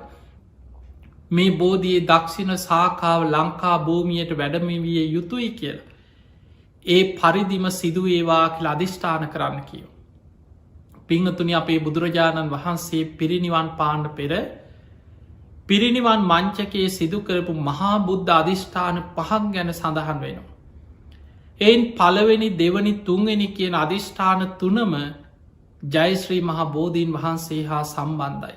[SPEAKER 1] මේ බෝධයේ දක්ෂින සාකාව ලංකා භූමියයට වැඩමවිය යුතුයි කියල. ඒ පරිදිම සිදුවේවා කියල අධිෂ්ඨාන කරන්න කියෝ. පිංහතුනි අපේ බුදුරජාණන් වහන්සේ පිරිනිවන් පාණ්ඩ පෙර පිරිනිවන් මංචකයේ සිදු කරපු මහා බුද්ධ අධිෂ්ඨාන 5ක් ගැන සඳහන් වෙනවා. එයින් පළවෙනි දෙවනි තුන්වෙනි කියන අධිෂ්ඨාන 3ම ජයශ්‍රී මහා බෝධීන් වහන්සේ හා සම්බන්ධයි.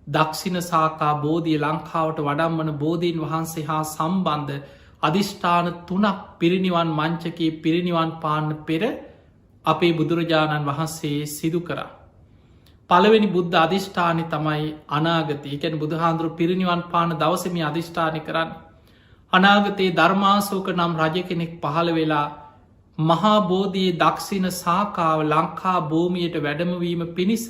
[SPEAKER 1] දක්ෂිණ සාකා බෝධිය ලංකාවට වඩම්වන බෝධීන් වහන්සේ හා සම්බන්ධ අධිෂ්ඨාන 3ක් පිරිනිවන් මංචකයේ පිරිනිවන් පාන්න පෙර අපේ බුදුරජාණන් වහන්සේ සිදු කරා. පළවෙනි බුද්ධ අධිෂ්ඨානය තමයි අනාගතය. එකැන බුදුහාන්දුරු පිරිනිවන් පාන දවසම අධිෂ්ඨානය කරන්න. අනාගතයේ ධර්මාසෝක නම් රජ කෙනෙක් පහළ වෙලා මහා බෝධයේ දක්ෂිණ සාකාව ලංකා භූමියයට වැඩමවීම පිණිස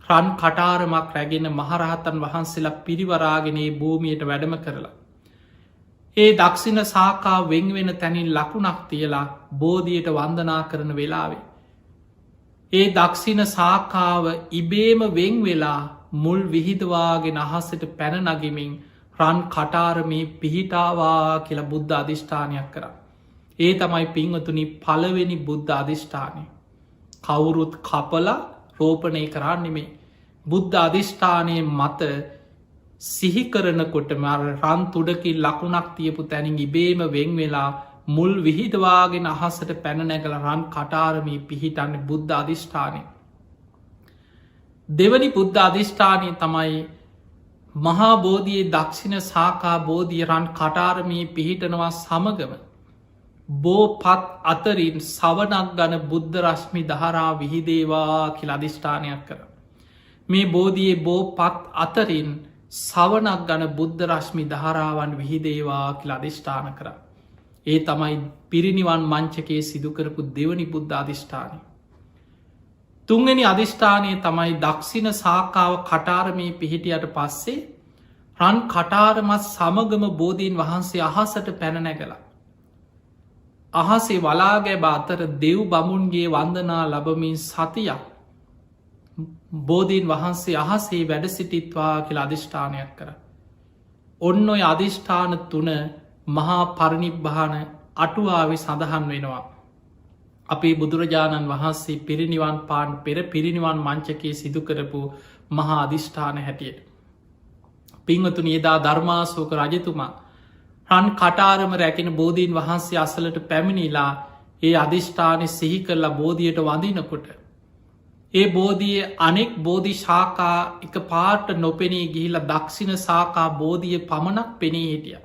[SPEAKER 1] රන් කටාරමක් රැගෙන මහරහතන් වහන්සේලා පිරිවරාගෙනේ භූමියයට වැඩම කරලා. ඒ දක්ෂිණ සාකා වෙන්වෙන තැනින් ලකුණක් තියලා බෝධියට වන්දනා කරන වෙලාවේ. ඒ දක්ෂිණ සාකාව ඉබේම වෙන් වෙලා මුල් විහිදවාගෙන අහසට පැනනගමින් රන් කටාරමේ පිහිටාවා කියලා බුද්ධ අධිෂ්ඨානයක් කරා. ඒ තමයි පින්වතුනි පළවෙනි බුද්ධ අධිෂ්ඨානය. කවුරුත් කපලා රෝපණය කරන්නෙමේ. බුද්ධ අධිෂ්ඨානය මත සිහිකරනකොට රන් තුඩකින් ලකුණක් තියපු තැනින් ඉබේම වෙන් වෙලා මුල් විහිදවාගෙන අහසට පැනනැගල රන් කටාරමී පිහිටන්න බුද්ධ අධිෂ්ඨානය. දෙවනි බුද්ධ අධිෂ්ඨානය තමයි මහා බෝධියේ දක්ෂිණ සාකා බෝධිය රන් කටාරමී පිහිටනවා සමගම බෝ පත් අතරින් සවනක් ගන බුද්ධ රශ්මි දහරා විහිදේවා කියල අධිෂ්ඨානයක් කර. මේ බෝධියේ බෝ පත් අතරින් සවනක් ගන බුද්ධ රශ්මි දහරාවන් විහිදේවා කියල අධිෂ්ඨාන කර. ඒ තමයි පිරිනිවන් මංචකයේ සිදුකරපු දෙවනි බුද්ධ අධිෂ්ඨානය. තුන්ගනි අධිෂ්ඨානය තමයි දක්ෂිණ සාකාව කටාරමේ පිහිටියට පස්සේ රන් කටාරමත් සමගම බෝධීන් වහන්සේ අහසට පැනනැගලා. අහසේ වලාගැබ අතර දෙව් බමුන්ගේ වන්දනා ලබමින් සතියක් බෝධීන් වහන්සේ අහසේ වැඩ සිටිත්වා කියලා අධිෂ්ඨානයක් කර. ඔන්න ඔය අධිෂ්ඨාන 3 මහා පරිනිබ්බාන අටුවාවේ සඳහන් වෙනවා. අපේ බුදුරජාණන් වහන්සේ පිරිනිවන් පාන් පෙර පිරිනිවන් මංචකයේ සිදු කරපු මහා අධිෂ්ඨාන හැටියට. පින්වතුනි එදා ධර්මාසෝක රජතුමා රන් කටාරම රැකෙන බෝධීන් වහන්සේ අසලට පැමිණිලා ඒ අධිෂ්ඨානය සිහි කරලා බෝධියට වඳිනකොට. ඒ බෝධිය අනෙක් බෝධි ශාකා එක පාට නොපෙනී ගිහිලා දක්ෂිණ සාකා බෝධිය පමණක් පෙනී හිටිය.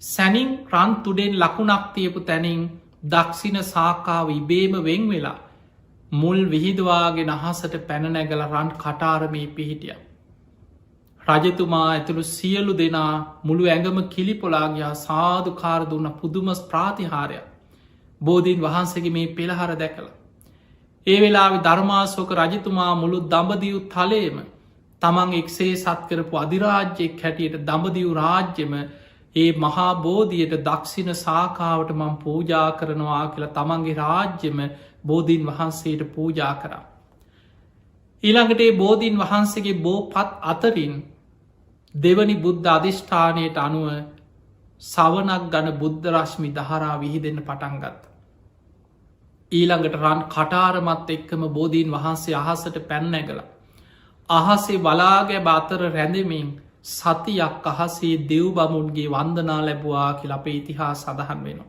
[SPEAKER 1] සැනින් රන් තුඩෙන් ලකුණක් තියපු තැනින් දක්ෂිණ සාකාව ඉබේම වෙන් වෙලා මුල් විහිදවාගෙන අහසට පැනනැගල රන් කටාරමී පිහිටිය. රජතුමා ඇතුළු සියලු දෙනා මුළු ඇඟම කිලිපොලාගයා සාධකාර දුන්න පුදුම ප්‍රාතිහාරයක් බෝධීන් වහන්සගේ මේ පෙළහර දැකළ. ඒ වෙලා ධර්මාසෝක රජතුමා මුළු දඹදියු තලේම තමන් එක්සේ සත් කරපු අධිරාජ්‍යයක් හැටියට දඹදියු රාජ්‍යම ඒ මහා බෝධියට දක්ෂිණ සාකාවට මං පූජා කරනවා කියලා තමන්ගේ රාජ්‍යම බෝධීන් වහන්සේට පූජා කරා. ඊළඟට ඒ බෝධීන් වහන්සේගේ බෝපත් අතරින් දෙවනි බුද්ධ අධිෂ්ඨානයට අනුව සවනක් ගන බුද්ධ රශ්මි දහරා විහිදෙන්න පටන්ගත්. ඊළඟට රන් කටාරමත් එක්කම බෝධීන් වහන්සේ අහසට පැන්නැගල. අහසේ වලාගැබ අතර රැඳමින් සතියක් අහසේ දෙව් බමුන්ගේ වන්දනා ලැබවා කියල අපේ ඉතිහා සඳහන් වෙනවා.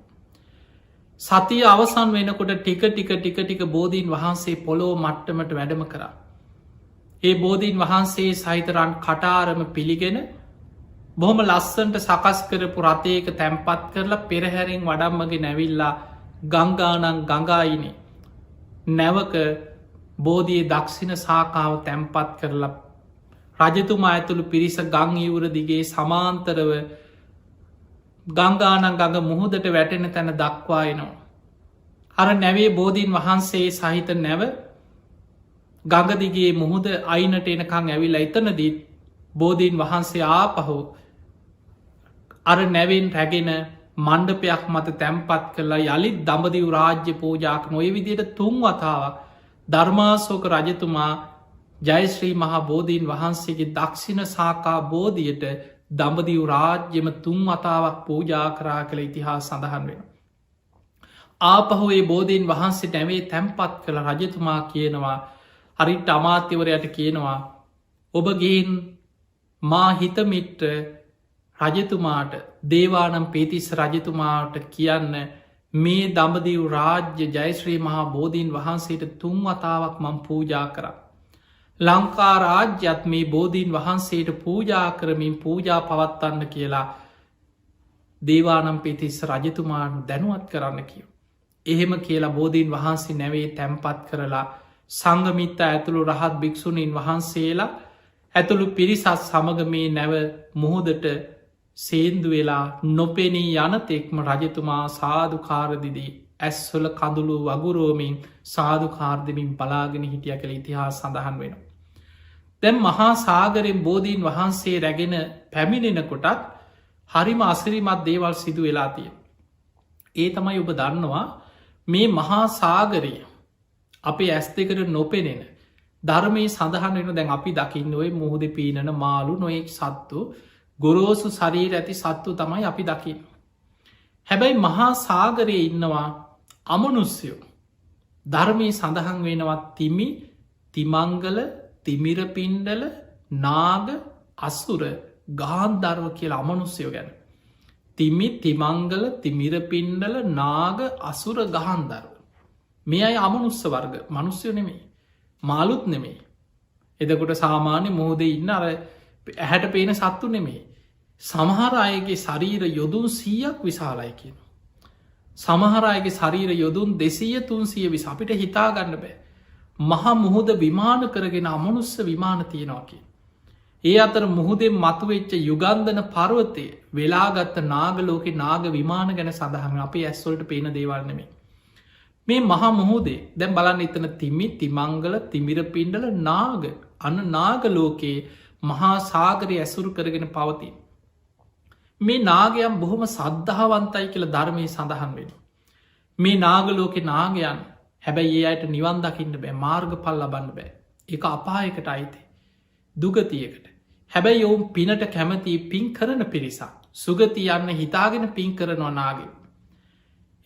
[SPEAKER 1] සතිය අවසන් වෙනකොට ටික බෝධීන් වහන්සේ පොලෝ මට්ටමට වැඩම කරා. ඒ බෝධීන් වහන්සේ සහිතරන් කටාරම පිළිගෙන බොහොම ලස්සන්ට සකස් කරපු රථයක තැන්පත් කරලා පෙරහැරින් වඩම්මගේ නැවිල්ලා ගංගානං ගඟායිනේ නැවක බෝධියේ දක්ෂිණ සාකාව තැන්පත් කරලා රජතුමා ඇතුළු පිරිස ගං ඉවුර දිගේ සමාන්තරව ගංගානං ගඟ මුහුදට වැටෙන තැන දක්වායනවා. අර නැවේ බෝධීන් වහන්සේ සහිත නැව ගඟදිගේ මුහුද අයිනට එනකං ඇවිල් එතනදීත් බෝධීන් වහන්සේ ආපහු අර නැවෙන් රැගෙන මණ්ඩපයක් මත තැන්පත් කරලා යළිත් දඹදිව් රාජ්‍ය පූජාක් නොය විදියට 3 වතාවක් ධර්මාසෝක රජතුමා ජයශ්‍රී මහා බෝධීන් වහන්සේගේ දක්ෂිණ සාකා බෝධියට දඹදිව් රාජ්‍යම 3 වතාවක් පූජා කරා කළ ඉතිහාස සඳහන් වෙන. ආපහුේ බෝධීන් වහන්සේ නැවේ තැන්පත් කළ රජතුමා කියනවා හරිට අමාත්‍යවරයට කියනවා ඔබ ගින් මා හිතමිට්ට රජතුමාට දේවානම් පේතිස් රජතුමාට කියන්න මේ දඹදිව් රාජ්‍ය ජයශ්‍රී මහා බෝධීන් වහන්සේට 3 වතාවක් මං පූජා කරා. ලංකා රාජ්‍යත් මේ බෝධීන් වහන්සේට පූජා කරමින් පූජා පවත්වන්න කියලා දේවානම් පේතිස් රජතුමාට දැනුවත් කරන්න කියව. එහෙම කියලා බෝධීන් වහන්සේ නැවේ තැන්පත් කරලා සංගමිත්ත ඇතුළු රහත් භික්‍ෂුණීන් වහන්සේලා ඇතුළු පිරිසත් සමග මේ නැව මුහොදට සේන්දු වෙලා නොපෙනී යනතෙක්ම රජතුමා සාධකාරදිදී ඇස්වල කඳුළු වගුරෝමින් සාධකාර්දමින් බලාගෙන හිටිය කළ ඉතිහා සඳහන් වෙන. දැම් මහා සාගරෙන් බෝධීන් වහන්සේ රැගෙන පැමිණෙනකොටත් හරිම අසිරිමත් දේවල් සිදු වෙලාතිය. ඒ තමයි ඔබ දන්නවා මේ මහා සාගරය අපේ ඇස් දෙකට නොපෙනෙන ධර්මය සඳහන් වෙන දැන් අපි දකින්න ඔය මුහුද පීනන මාළු නොයෙක් සත්තු ගොරෝසු ශරීර ඇති සත්තු තමයි අපි දකින්න. හැබැයි මහා සාගරයේ ඉන්නවා අමනුස්්‍යයෝ ධර්මය සඳහන් වෙනවත් තිමි තිමංගල තිමිරපින්ඩල නාග අසුර ගාන්ධර්ව කියලා අමනුස්්‍යයෝ ගැන. තිමි තිමංගල තිමිරපින්ඩල නාග අසුර ගහන්දර්ව. මේ අයි අමනුස්ස වර්ග මනුස්්‍යයෝ නෙමේ මාලුත් නෙමේ. එදකොට සාමාන්‍ය මෝද ඉන්න අර ඇහැට පේන සත්තු නෙමේ. සමහර අයගේ ශරීර යොදුන් 100ක් විශාලයි කියන. සමහර අයගේ ශරීර යොදුන් 200-300 විස අපිට හිතාගන්න බෑ. මහා මුහුද විමාන කරගෙන අමනුස්ස විමාන තියෙනවා කිය. ඒ අතර මුහුදෙන් මතුවෙච්ච යුගන්ධන පර්වතය වෙලාගත්ත නාගලෝක නාග විමාන ගැන සඳහන් අපේ ඇස්වොල්ට පේන දේවල්නෙමේ. මේ මහා මුහුදේ දැම් බලන්න එතන තිමි තිමංගල තිමිරපින්ඩල නාග අන්න නාගලෝකයේ මහා සාගරය ඇසුරු කරගෙන පවතින්. මේ නාගයම් බොහොම සද්ධාවන්තයි කියල ධර්මය සඳහන් වෙන. මේ නාගලෝක නාගයන් හැබැයි ඒ අයට නිවන් දකින්න බෑ මාර්ග පල් ලබන්න බෑ එක අපායකට අයිති දුගතියකට හැබැයි ඔවුන් පිනට කැමති පින් කරන පිරිසක් සුගති යන්න හිතාගෙන පින් කරනවා නාගය.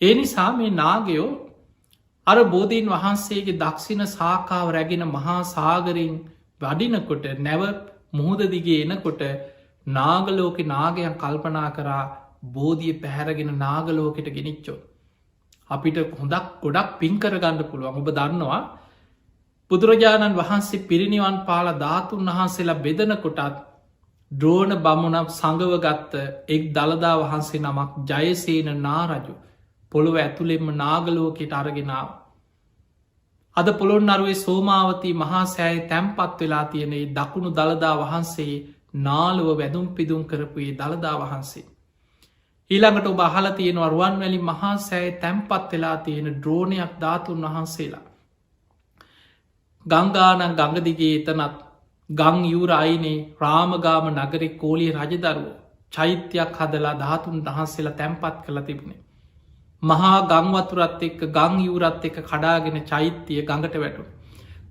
[SPEAKER 1] ඒ නිසා මේ නාගයෝ අර බෝධීන් වහන්සේගේ දක්ෂින සාකාව රැගෙන මහා සාගරින් වඩිනකොට නැව මුහුද දිගේ එනකොට නාගලෝක නාගයන් කල්පනා කරා බෝධිය පැහැරගෙන නාගලෝකට ගෙනනිච්චෝ. අපිට හොඳක් ගොඩක් පින්කරගන්න පුළුවන් ඔබ දන්නවා බුදුරජාණන් වහන්සේ පිරිනිවන් පාල ධාතුන් වහන්සේලා බෙදනකොටත් ද්‍රෝණ බමුණක් සඟවගත්ත එක් දළදා වහන්සේ නමක් ජයසේන නාරජු පොළොව ඇතුළෙෙම නාගලෝකෙට අරගෙනාව. අද පොළොන් අරුවේ සෝමාවතී මහා සෑයි තැම්පත් වෙලා තියනේ දකුණු දළදා වහන්සේ නාලුව වැදුම් පිදුම් කරපුයේ දළදා වහන්සේ. ඊළඟට ඔබ අහල තියෙනවා රුවන්වැලි මහා සෑයි තැම්පත් වෙලා තියෙන ද්‍රෝණයක් ධාතුන් වහන්සේලා. ගංගානන් ගඟදිගේ එතනත් ගං යුර අයිනේ රාමගාම නගරෙ කෝලී රජදරුව චෛත්‍යයක් හදලා ධාතුන් වහන්සේලා තැම්පත් කළ තිබුණේ. මහා ගංවතුරත් එක්ක ගං යුරත් එක කඩාගෙන චෛත්‍යය ගඟට වැටු.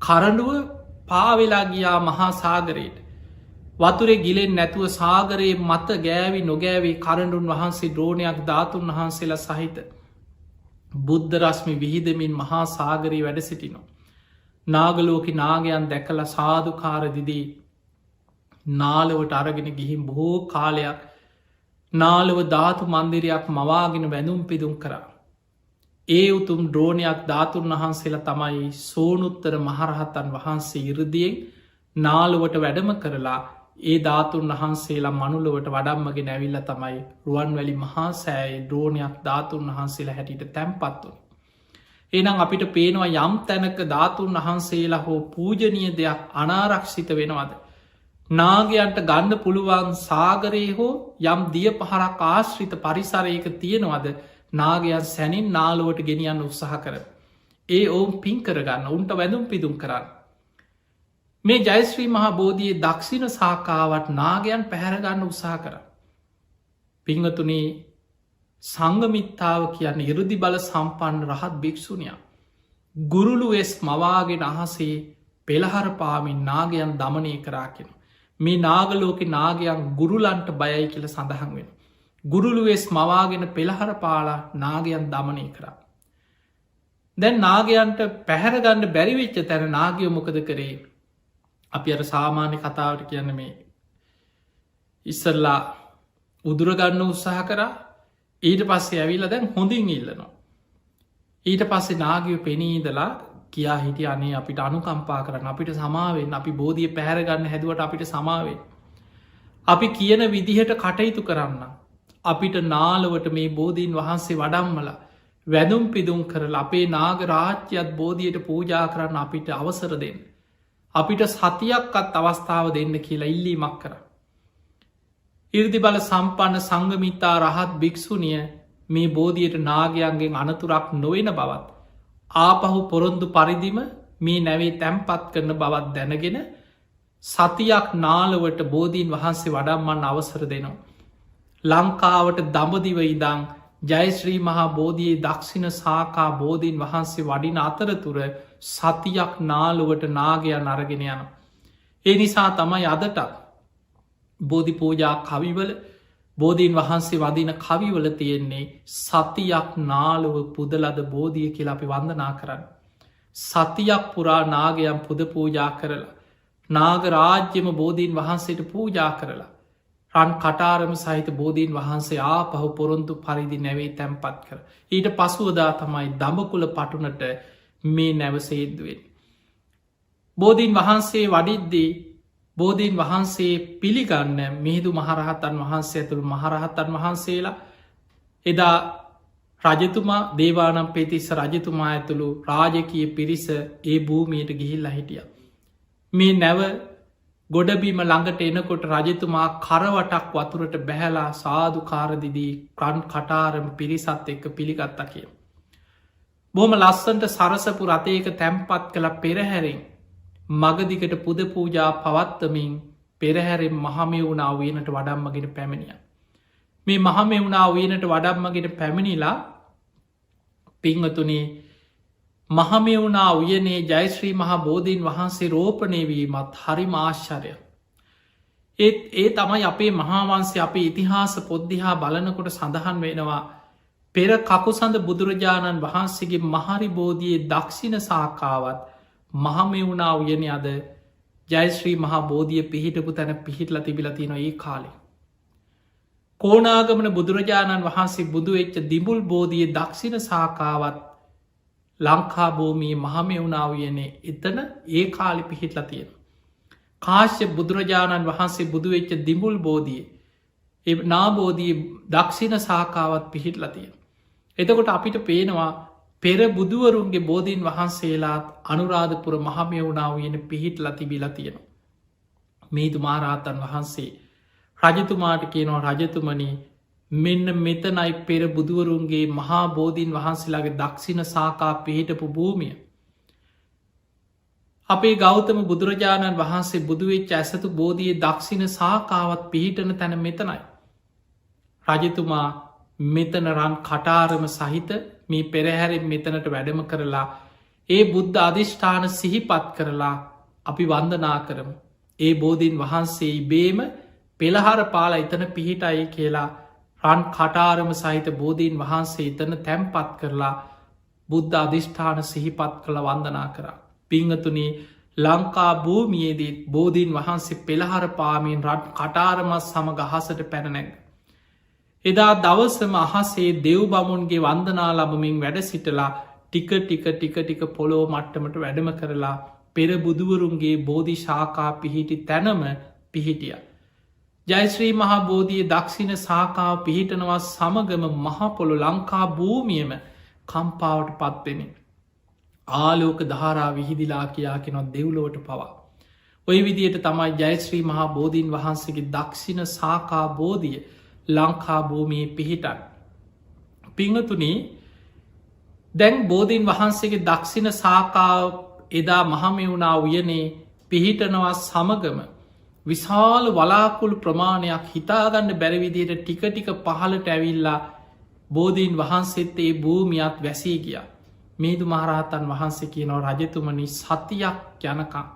[SPEAKER 1] කරඩුව පාවෙලා ගියා මහා සාගරයට. වතුරේ ගිලෙන් නැතුව සාගරයේ මත ගෑවි නොගෑවී කරඩුන් වහන්සේ ද්‍රෝණයක් ධාතුන් වහන්සේලා සහිත. බුද්ධ රශ්මි විහිදමින් මහා සාගරී වැඩ සිටිනවා. නාගලෝක නාගයන් දැකල සාධකාරදිදී නාලවට අරගෙන ගිහිම් බොහෝ කාලයක් නාලව ධාතු මන්දිරයක් මවාගෙන වැඳුම් පිදුම් කරා. ඒ උතුම් ද්‍රෝණයක් ධාතුන් වහන්සේලා තමයි සෝනුත්තර මහරහතන් වහන්සේ ඉරදියෙන් නාලුවට වැඩම කරලා ඒ ධාතුන් වහන්සේලා මනුලවට වඩම්මගෙන ඇවිල්ල තමයි රුවන්වැලි මහා සෑයි ද්‍රෝණයක් ධාතුන් වහන්සේලා හැටියට තැන්පත්වන. එනම් අපිට පේනවා යම් තැනක ධාතුන් වහන්සේලා හෝ පූජනීය දෙයක් අනාරක්ෂිත වෙනවද. නාගයන්ට ගන්න පුළුවන් සාගරයේ හෝ යම් දිය පහරක් ආශ්‍රිත පරිසරයක තියෙනවද නාගයන් සැනින් නාලුවට ගෙනියන්න උත්සාහ කර. ඒ ඔවුන් පින් කරගන්න උන්ට වැඳුම් පිදුම් කරන්න. මේ ජයශ්‍රී මහා බෝධියේ දක්ෂිණ සාකාවට නාගයන් පැහැරගන්න උත්සාහ කර. පිංහතුනේ සංගමිත්තාව කියන්න ඉරුදි බල සම්පන්න රහත් භික්‍ෂුණයක්. ගුරුලු වෙස් මවාගෙන අහසේ පෙළහර පාමින් නාගයන් දමනය කරාකෙන. මේ නාගලෝක නාගයන් ගුරුලන්ට බයයි කියල සඳහන් වෙන. ගුරුලු වෙස් මවාගෙන පෙළහර පාලා නාගයන් දමනය කරා. දැන් නාගයන්ට පැහැරගන්න බැරිවිච්ච තැන නාගයෝ මොකද කරේ අපි අර සාමාන්‍ය කතාවට කියන්න මේ ඉස්සල්ලා උදුරගන්න උත්සාහ කරා. ඊට පස්සේ ඇවිල්ල දැන් හොඳින් ඉල්ලනවා. ඊට පස්සේ නාගිය පෙනීදලා කියා හිටිය අනේ අපිට අනුකම්පා කරන්න අපිට සමාවෙන් අපි බෝධිය පැහැරගන්න හැදුවට අපිට සමාවෙන්. අපි කියන විදිහට කටයුතු කරන්න. අපිට නාලවට මේ බෝධීන් වහන්සේ වඩම්මල වැදුම් පිදුම් කරල අපේ නාග රාජ්‍යත් බෝධියට පූජා කරන්න අපිට අවසර දෙන්න. අපිට සතියක්කත් අවස්ථාව දෙන්න කියලා ඉල්ලීමක් කර. ඉර්දි බල සම්පන්න සංගමිතා රහත් භික්‍ෂුනිය මේ බෝධියට නාගයන්ගෙන් අනතුරක් නොවෙන බවත්. ආපහු පොරොන්දු පරිදිම මේ නැවේ තැම්පත් කරන බවත් දැනගෙන සතියක් නාලවට බෝධීන් වහන්සේ වඩම්මන්න අවසර දෙනවා. ලංකාවට දඹදිව ඉදං ජයශ්‍රී මහා බෝධයේ දක්ෂිණ සාකා බෝධීන් වහන්සේ වඩින අතරතුර සතියක් නාලුවට නාගයන් අරගෙන යන. ඒ නිසා තමයි අදටත් බෝධි පූජා කවිවල බෝධීන් වහන්සේ වදින කවිවල තියෙන්නේ සතියක් නාලුව පුදලද බෝධිය කියලා අපි වන්දනා කරන්න. සතියක් පුරා නාගයන් පුද පූජා කරලා. නාග රාජ්‍යම බෝධීන් වහන්සේට පූජා කරලා. රන් කටාරම සහිත බෝධීන් වහන්සේ ආපහු පොරොන්තු පරිදි නැවේ තැන්පත් කර. ඊට පසුවදා තමයි දඹකුල පටුනට මේ නැවසේද්දුවෙන්. බෝධීන් වහන්සේ වඩිද්දී බෝධීන් වහන්සේ පිළිගන්න මිහිදු මහරහතන් වහන්සේ ඇතුළු මහරහතන් වහන්සේලා එදා රජතුමා දේවානම් පෙතිස්ස රජතුමා ඇතුළු රාජකය පිරිස ඒ භූමියයට ගිහිල්ල හිටිය. මේ නැව ගොඩබීම ළඟට එනකොට රජතුමා කරවටක් වතුරට බැහැලා සාධු කාරදිදී කන් කටාරම පිරිසත් එක්ක පිළිගත්ත කිය. බොහම ලස්සන්ට සරසපු රථයක තැම්පත් කළ පෙරහැරෙන් මගදිකට පුද පූජා පවත්තමින් පෙරහැරෙන් මහමෙවුණා වයනට වඩම්මගෙන පැමිණිය. මේ මහමෙවුණා වයනට වඩම්මගෙන පැමිණිලා පිංහතුනේ මහමෙවුණා උයනේ ජයශ්‍රී මහා බෝධීන් වහන්සේ රෝපණය වීමත් හරි මාශ්චරය. ඒ තමයි අපේ මහාවන්සේ අපේ ඉතිහාස පොද්ධහා බලනකොට සඳහන් වෙනවා පෙර කකුසඳ බුදුරජාණන් වහන්සේගේ මහරි බෝධියයේ දක්ෂිණ සාකාවත් මහමෙවුණා උයන අද ජයශ්‍රී මහා බෝධිය පිහිටපු තැන පිහිටල තිබිලතින ඒ කාලේ. කෝනාගමන බුදුරජාණන් වහන්සේ බුදුවෙච්ච දිමුල් බෝධිය දක්ෂිණ සාකාවත් ලංකා භූමී මහමෙවුණා වයනේ එතන ඒ කාලි පිහිටල තියෙන. කාශ්‍ය බුදුරජාණන් වහන්සේ බුදුවෙච්ච දිමුල් බෝධිය ඒ නාබෝධී දක්ෂිණ සාකාවත් පිහිටල තියෙන. එතකොට අපිට පේනවා පෙර බුදුවරුන්ගේ බෝධීන් වහන්සේලාත් අනුරාධපුර මහමෙවුණා වයන පිහිටල තිබිල තියෙන. මේතු මහරහතන් වහන්සේ රජතුමාට කියනවා රජතුමනි මෙන්න මෙතනයි පෙර බුදුවරුන්ගේ මහා බෝධීන් වහන්සේලාගේ දක්ෂිණ සාකා පිහිටපු භූමිය. අපේ ගෞතම බුදුරජාණන් වහන්සේ බුදුවෙච්ච ඇසතු බෝධිය දක්ෂිණ සාකාවත් පිහිටන තැන මෙතනයි. රජතුමා මෙතන රන් කටාරම සහිත මේ පෙරහැරෙන් මෙතනට වැඩම කරලා ඒ බුද්ධ අධිෂ්ඨාන සිහිපත් කරලා අපි වන්දනා කරමු. ඒ බෝධීන් වහන්සේ ඉබේම පෙළහර පාලා එතන පිහිටයි කියලා රන් කටාරම සහිත බෝධීන් වහන්සේ එතන තැම්පත් කරලා බුද්ධ අධිෂ්ඨාන සිහිපත් කළ වන්දනා කරා. පිංහතුනේ ලංකා භූමියේදී බෝධීන් වහන්සේ පෙළහර පාමීන් රන් කටාරමත් සම ගහසට පැනනැග. එදා දවසම අහසේ දෙව් බමුන්ගේ වන්දනා ලබමින් වැඩ සිටලා ටික පොලෝ මට්ටමට වැඩම කරලා පෙර බුදුවරුන්ගේ බෝධි ශාකා පිහිටි තැනම පිහිටිය. ජයශ්‍රී මහා බෝධිය දක්ෂිණ සාකාව පිහිටනවා සමගම මහපොළො ලංකා භූමියම කම්පාවට පත්වෙන. ආලෝක ධාරා විහිදිලා කියා කෙනොත් දෙව්ලෝට පවා. ඔය විදියට තමයි ජයශ්‍රී මහා බෝධීන් වහන්සේගේ දක්ෂිණ සාකා බෝධිය ලංකා භූමියේ පිහිටන්. පිංහතුනී දැන් බෝධීන් වහන්සේගේ දක්ෂිණ සාකාව එදා මහමෙවුණා උයනේ පිහිටනවා සමගම විශාල වලාකුළු ප්‍රමාණයක් හිතාගන්න බැරිවිදියට ටික පහලට ඇවිල්ලා බෝධීන් වහන්සේත් ඒ භූමියත් වැසී ගිය. මේදු මහරහතන් වහන්සේ කියනව රජතුමනි සතියක් යනකම්.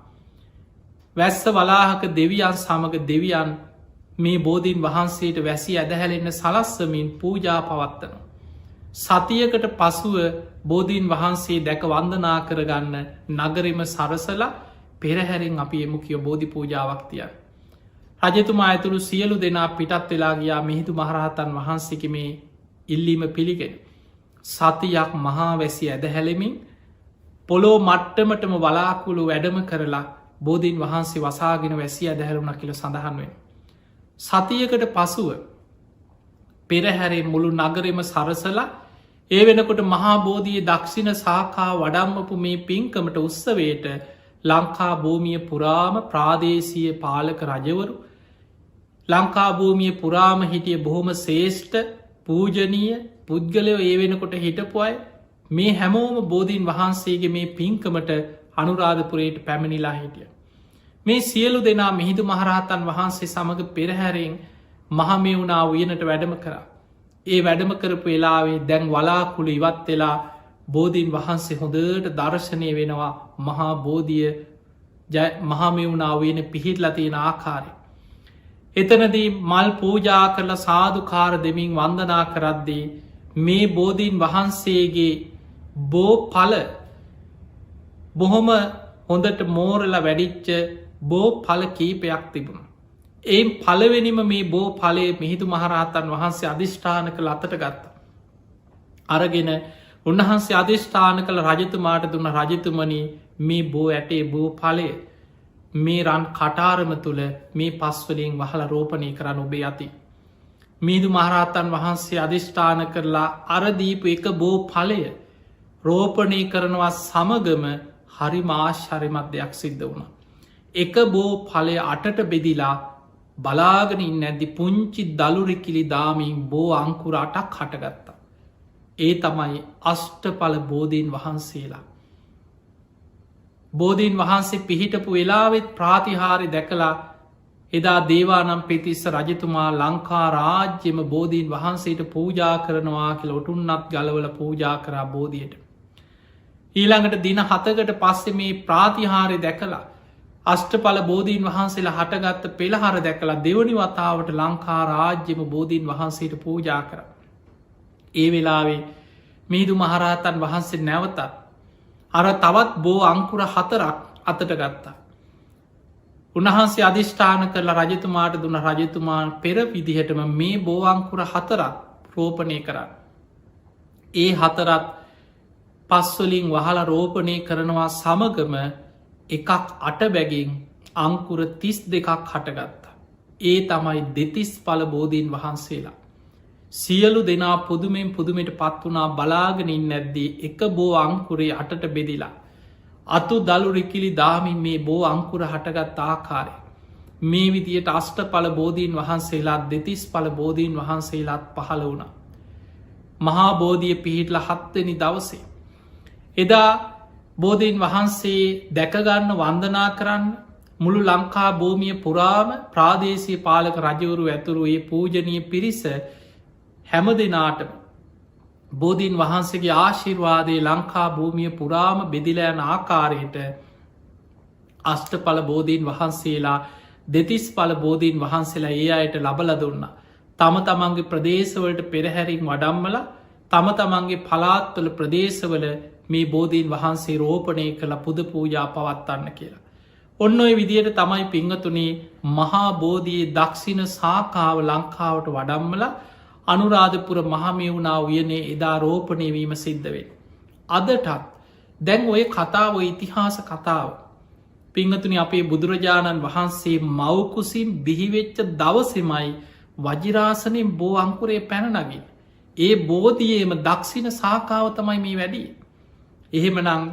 [SPEAKER 1] වැස්ස වලාහක දෙවියන් සමඟ දෙවියන් මේ බෝධීන් වහන්සේට වැසි ඇදහැලෙන්න සලස්සමින් පූජා පවත්තන. සතියකට පසුව බෝධීන් වහන්සේ දැක වන්දනා කරගන්න නගරෙම සරසලා පෙරහැරෙන් අපි එමු කිය බෝධි පූජාවක්තිය. රජතුමා ඇතුළු සියලු දෙනා පිටත් වෙලා ගියා මිහිඳු මහරහතන් වහන්සේගේ මේ ඉල්ලීම පිළිගෙන. සතියක් මහා වැසි ඇදහැලෙමින් පොලෝ මට්ටමටම වලාකුළු වැඩම කරලා බෝධීන් වහන්සේ වසාගෙන වැසි ඇදහැරුණ කියල සඳහන් වෙන. සතියකට පසුව පෙරහැරේ මුළු නගරෙම සරසලා ඒ වෙනකොට මහා බෝධිය දක්ෂිණ සාකා වඩම්මපු මේ පින්කමට උත්සවයට ලංකා භූමිය පුරාම ප්‍රාදේශීය පාලක රජවරු ලංකා භූමිය පුරාම හිටිය බොහොම ශේෂ්ඨ පූජනීය පුද්ගලයෝ ඒ වෙනකොට හිටපු අය මේ හැමෝම බෝධීන් වහන්සේගේ මේ පින්කමට අනුරාධපුරයට පැමිණිලා හිටිය. මේ සියලු දෙනා මිහිඳු මහරහතන් වහන්සේ සමඟ පෙරහැරෙන් මහමෙවුනා උයනට වැඩම කරා. ඒ වැඩම කරපු වෙලාවේ දැන් වලාකුළු ඉවත් වෙලා බෝධීන් වහන්සේ හොඳට දර්ශනය වෙනවා මහා බෝධිය මහමෙවුනා උයන පිහිටලා තියෙන ආකාරය. එතනදී මල් පූජා කරලා සාධකාර දෙමින් වන්දනා කරද්දී මේ බෝධීන් වහන්සේගේ බෝ පල බොහොම හොඳට මෝරල වැඩිච්ච බෝ පල කීපයක් තිබුණ. එයින් පලවෙනිම මේ බෝ පලේ මිහිදු මහරහතන් වහන්සේ අධිෂ්ඨාන කළ අතට ගත්ත. අරගෙන උන්වහන්සේ අධිෂ්ඨාන කළ රජතුමාට දුන්න රජතුමනි මේ බෝ ඇටේ බෝ පලය මේ රන් කටාරම තුළ මේ පස්වලින් වහල රෝපණය කරන්න ඔබේ ඇති. මිහිදු මහරහතන් වහන්සේ අධිෂ්ඨාන කරලා අරදීපු එක බෝ පලය රෝපණය කරනවා සමගම හරි මාශ්චර්යමත් දෙයක් සිද්ධ වුණ. එක බෝ පලය අටට බෙදිලා බලාගෙන ඇදි පුංචි දළුරිකිලි දාමින් බෝ අංකුර අටක් හටගත්තා. ඒ තමයි අෂ්ටඵල බෝධීන් වහන්සේලා. බෝධීන් වහන්සේ පිහිටපු වෙලාවෙත් ප්‍රාතිහාරි දැකලා එදා දේවානම් පිතිස්ස රජතුමා ලංකා රාජ්‍යම බෝධීන් වහන්සේට පූජා කරනවා කියල ඔටුන්නත් ගලවල පූජා කරා බෝධියට. ඊළඟට දින 7කට පස්සෙ මේ ප්‍රාතිහාරය දැකලා අෂ්ටඵල බෝධීන් වහන්සේලා හටගත්ත පෙළහර දැකලා දෙවනි වතාවට ලංකා රාජ්‍යම බෝධීන් වහන්සේට පූජා කර. ඒ වෙලාවේ මිහිදු මහරහතන් වහන්සේ නැවතත් අර තවත් බෝ අංකුර 4ක් අතට ගත්තා. උන්වහන්සේ අධිෂ්ඨාන කරලා රජතුමාට දුන්න රජතුමා පෙර විදිහටම මේ බෝ අංකුර 4ක් රෝපණය කරන්න. ඒ 4ත් පස්වලින් වහල රෝපණය කරනවා සමගම එකක් අට බැගින් අංකුර 32ක් හටගත්තා. ඒ තමයි දෙතිස් පල බෝධීන් වහන්සේලා. සියලු දෙනා පුදුමෙන් පුදුමට පත් වනා බලාගෙනින් නැද්දී එක බෝ අංකුරේ අටට බෙදිලා. අතු දළු රිකිලි දාමින් මේ බෝ අංකුර හටගත් ආකාරය. මේ විදියට අෂ්ට පල බෝධීන් වහන්සේලාත් දෙතිස් පල බෝධීන් වහන්සේලාත් පහළ වුණ. මහා බෝධිය පිහිටල 7 වෙනි දවසේ. එදා බෝධීන් වහන්සේ දැකගන්න වන්දනා කරන්න මුළු ලංකා භූමිය පුරාම ප්‍රාදේශී පාලක රජවරු ඇතුරු ඒ පූජනීය පිරිස හැම දෙනාටම බෝධීන් වහන්සේගේ ආශිර්වාදයේ ලංකා භූමිය පුරාම බෙදිලයන ආකාරයට අෂ්ටඵල බෝධීන් වහන්සේලා දෙතිස් පල බෝධීන් වහන්සේලා ඒ අයට ලබල දුන්න. තම තමන්ගේ ප්‍රදේශවලට පෙරහැරින් වඩම්මල තම තමන්ගේ පලාත්වල ප්‍රදේශවල මේ බෝධීන් වහන්සේ රෝපණය කළ පුද පූජා පවත්වන්න කියලා. ඔන්න ඔය විදියට තමයි පිංහතුනේ මහා බෝධියේ දක්ෂිණ සාකාව ලංකාවට වඩම්මල අනුරාධපුර මහමෙවුනා උයනේ එදා රෝපණය වීම සිද්ධවෙන්. අදටත් දැන් ඔය කතාව ඉතිහාස කතාව. පිංහතුනි අපේ බුදුරජාණන් වහන්සේ මවකුසින් බිහිවෙච්ච දවසෙමයි වජිරාසනයෙන් බෝ අංකුරේ පැනනගින්. ඒ බෝධියේම දක්ෂිණ සාකාව තමයි මේ වැඩි. එහෙමනං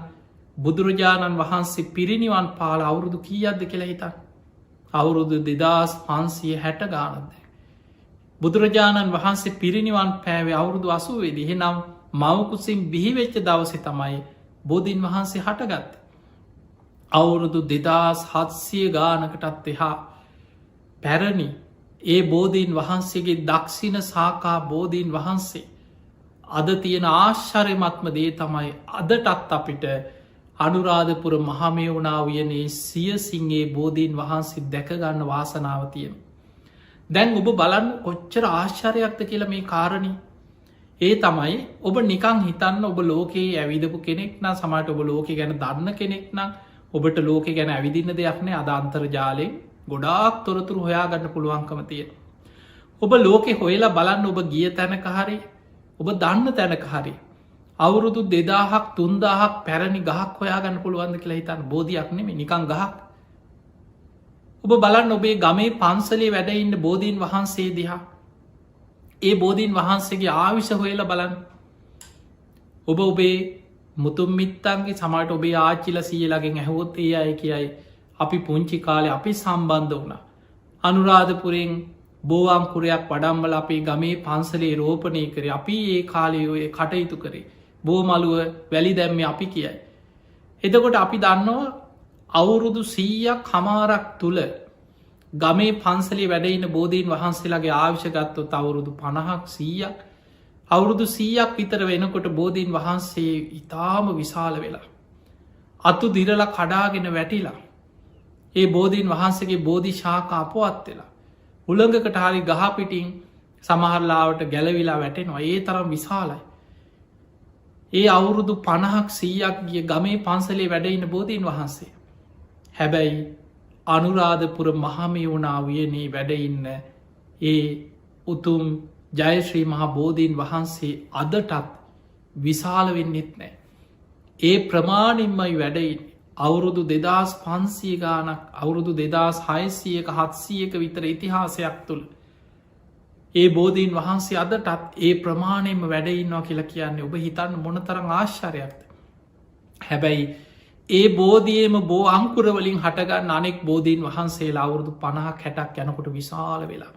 [SPEAKER 1] බුදුරජාණන් වහන්සේ පිරිනිවන් පාල අවුරුදු කීයක්ද කියලා හිතන්. අවුරුදු 2560 ගානද. බුදුරජාණන් වහන්සේ පිරිනිවන් පෑවේ අවුරුදු 80 එහෙනම් මවකුසින් බිහිවෙච්ච දවසේ තමයි බෝධීන් වහන්සේ හටගත්ත. අවුරුදු 2700 ගානකටත් එහා පැරණි ඒ බෝධීන් වහන්සේගේ දක්ෂිණ සාකා බෝධීන් වහන්සේ අද තියෙන ආශ්චර්යමත්ම දේ තමයි අදටත් අපිට අනුරාධපුර මහමෙවුනා උයනේ සියසිංගේ බෝධීන් වහන්සේ දැකගන්න වාසනාව තියෙන. දැන් ඔබ බලන්න කොච්චර ආශ්චර්යයක්ද කියලා මේ කාරණී. ඒ තමයි ඔබ නිකං හිතන්න ඔබ ලෝකයේ ඇවිදපු කෙනෙක් නම් සමහරට ඔබ ලෝකෙ ගැන දන්න කෙනෙක් නම් ඔබට ලෝකෙ ගැන ඇවිදින්න දෙයක් නෑ අද අන්තර්ජාලයෙන් ගොඩාක් තොරතුරු හොයා ගන්න පුළුවන්කම තියෙන. ඔබ ලෝකෙ හොයලා බලන්න ඔබ ගිය තැනක හරි ඔබ දන්න තැනක හරි අවුරුදු 2000ක් 3000ක් පැරණි ගහක් හොයාගන්න පුළුවන්ද කියලා හිතන්න. බෝධියක් නෙමෙයි නිකන් ගහක්. ඔබ බලන්න ඔබේ ගමේ පන්සලේ වැඩ ඉන්න බෝධීන් වහන්සේ දිහා. ඒ බෝධීන් වහන්සේගේ ආයුෂ හොයලා බලන්න. ඔබ ඔබේ මුතුන් මිත්තන්ගේ සමහරට ඔබේ ආච්චිලා සීයලාගෙන් ඇහුවොත් ඒ අය කියයි අපි පුංචි කාලේ අපි සම්බන්ධ වුණා. අනුරාධපුරෙන් බෝවංකුරයක් වඩම්මලා අපේ ගමේ පන්සලේ රෝපණය කරේ. අපි ඒ කාලේ ඔය කටයුතු කරේ. බෝමලුව වැලි දැම්මේ අපි කියයි. එතකොට අපි දන්නවා අවුරුදු 100ක් හමාරක් තුල ගමේ පන්සලේ වැඩ ඉන්න බෝධීන් වහන්සේලාගේ ආයුෂ ගත්තොත් අවුරුදු 50ක් 100ක් අවුරුදු 100ක් විතර වෙනකොට බෝධීන් වහන්සේ ඉතාම විශාල වෙලා අතු දිරලා කඩාගෙන වැටිලා ඒ බෝධීන් වහන්සේගේ බෝධි ශාඛා අපවත් වෙලා උලඟකට හරි ගහ පිටින් සමහරලාවට ගැලවිලා වැටෙනවා. ඒ තරම් විශාලයි. ඒ අවුරුදු 50ක් 100ක් ගිය ගමේ පන්සලේ වැඩ ඉන්න බෝධීන් වහන්සේ. හැබැයි අනුරාධපුර මහමෙවුනා උයනේ වැඩ ඉන්න ඒ උතුම් ජයශ්‍රී මහා බෝධීන් වහන්සේ අදටත් විශාල වෙන්නෙත් නෑ. ඒ ප්‍රමාණින්මයි වැඩයින් අවුරුදු 2500 ගානක් අවුරුදු 2600ක 700ක විතර ඉතිහාසයක් තුළ ඒ බෝධීන් වහන්සේ අදටත් ඒ ප්‍රමාණයෙන්ම වැඩඉන්නවා කියලා කියන්නේ ඔබ හිතන්න මොන තරම් ආශ්චර්යයක්ද. හැබැයි ඒ බෝධියේම බෝ අංකුරවලින් හටගන්න අනෙක් බෝධීන් වහන්සේලා අවුරුදු 50ක් 60ක් යනකොට විශාල වෙලා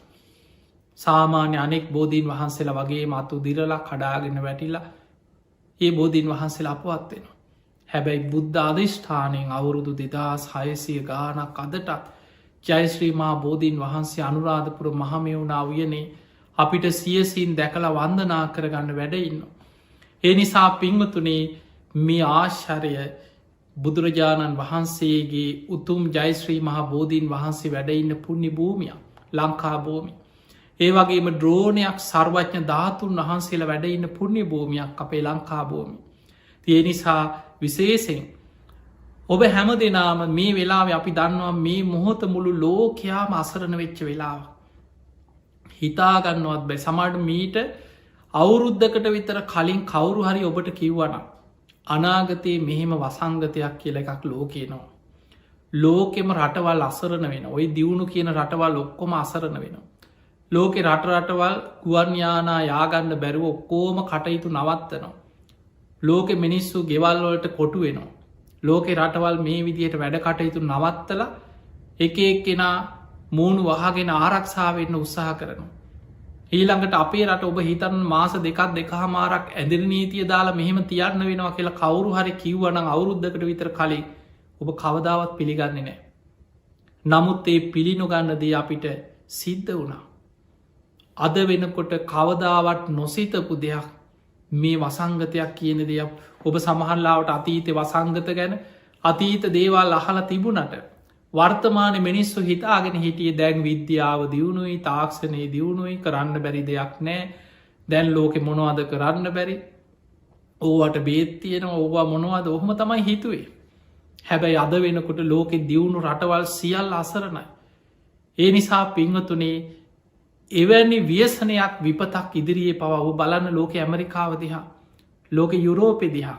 [SPEAKER 1] සාමාන්‍ය අනෙක් බෝධීන් වහන්සේලා වගේ මතු දිරලා කඩාගෙන වැටිලා ඒ බෝධීන් වහන්සේලා අපවත් වෙනවා. හැබැයි බුද්ධ අධිෂ්ඨානයෙන් අවුරුදු 2600 ගානක් අදටත් ජයශ්‍රී මහා බෝධීන් වහන්සේ අනුරාධපුර මහමෙවුනා උයනේ අපිට සියසින් දැකලා වන්දනා කරගන්න වැඩ ඉන්නවා. ඒ නිසා පින්වතුනේ මේ ආශ්චර්ය බුදුරජාණන් වහන්සේගේ උතුම් ජයශ්‍රී මහා බෝධීන් වහන්සේ වැඩ ඉන්න පුණ්‍ය භූමියක් ලංකා භූමිය. ඒ වගේම ද්‍රෝණයක් සර්වඥ ධාතුන් වහන්සේලා වැඩ ඉන්න පුණ්‍ය භූමියක් අපේ ලංකා භූමිය. ඒ නිසා විශේෂයෙන් ඔබ හැම දෙනාම මේ වෙලාවේ අපි දන්නවා මේ මොහොත මුළු ලෝකයාම අසරණ වෙච්ච වෙලාව. හිතාගන්නවත් බැ සමහරට මීට අවුරුද්ධකට විතර කලින් කවුරු හරි ඔබට කිව්වනම් අනාගතයේ මෙහෙම වසංගතයක් කියලා එකක් ලෝකේනවා. ලෝකෙම රටවල් අසරණ වෙන ඔය දියුණු කියන රටවල් ඔක්කොම අසරණ වෙනවා. ලෝකෙ රටවල් ගුවන්යානා යාගන්න බැරුව ඔක්කෝම කටයුතු නවත්තනවා. ලෝකෙ මිනිස්සු ගෙවල්වලට කොටු වෙනවා. ලෝකෙ රටවල් මේ විදියට වැඩ කටයුතු නවත්තල එක එක්කෙනා මූුණු වහගෙන ආරක්ෂාවෙන්න උත්සාහ කරනවා. ඊළඟට අපේ රට ඔබ හිතන් මාස දෙකක් මාරක් ඇදිරි නීතිය දාලා මෙහෙම තියන්න වෙනවා කියලා කවුරු හරි කිව්වනම් අවුරුද්ධකට විතර කලින් ඔබ කවදාවත් පිළිගන්නේ නෑ. නමුත් ඒ පිළිනොගන්නදී අපිට සිද්ධ වුණා. අද වෙනකොට කවදාවත් නොසිතපු දෙයක් මේ වසංගතයක් කියන දෙයක් ඔබ සමහල්ලාවට අතීත වසංගත ගැන අතීත දේවල් අහලා තිබුණට වර්තමාන මිනිස්සු හිතාගෙන හිටිය දැන් විද්‍යාව දියුණුයි තාක්ෂණය දියුණුයි කරන්න බැරි දෙයක් නෑ. දැන් ලෝකෙ මොනවාද කරන්න බැරි ඕවට බේත්තියෙන ඕවා මොනවාද ඔහොම තමයි හිතුවේ. හැබැයි අද වෙනකොට ලෝකෙ දියුණු රටවල් සියල් අසරණයි. ඒ නිසා පින්වතුනේ එවැනි ව්‍යසනයක් විපතක් ඉදිරියේ පව බලන්න ලෝක ඇමරිකාව දිහා ලෝක යුරෝපෙ දිහා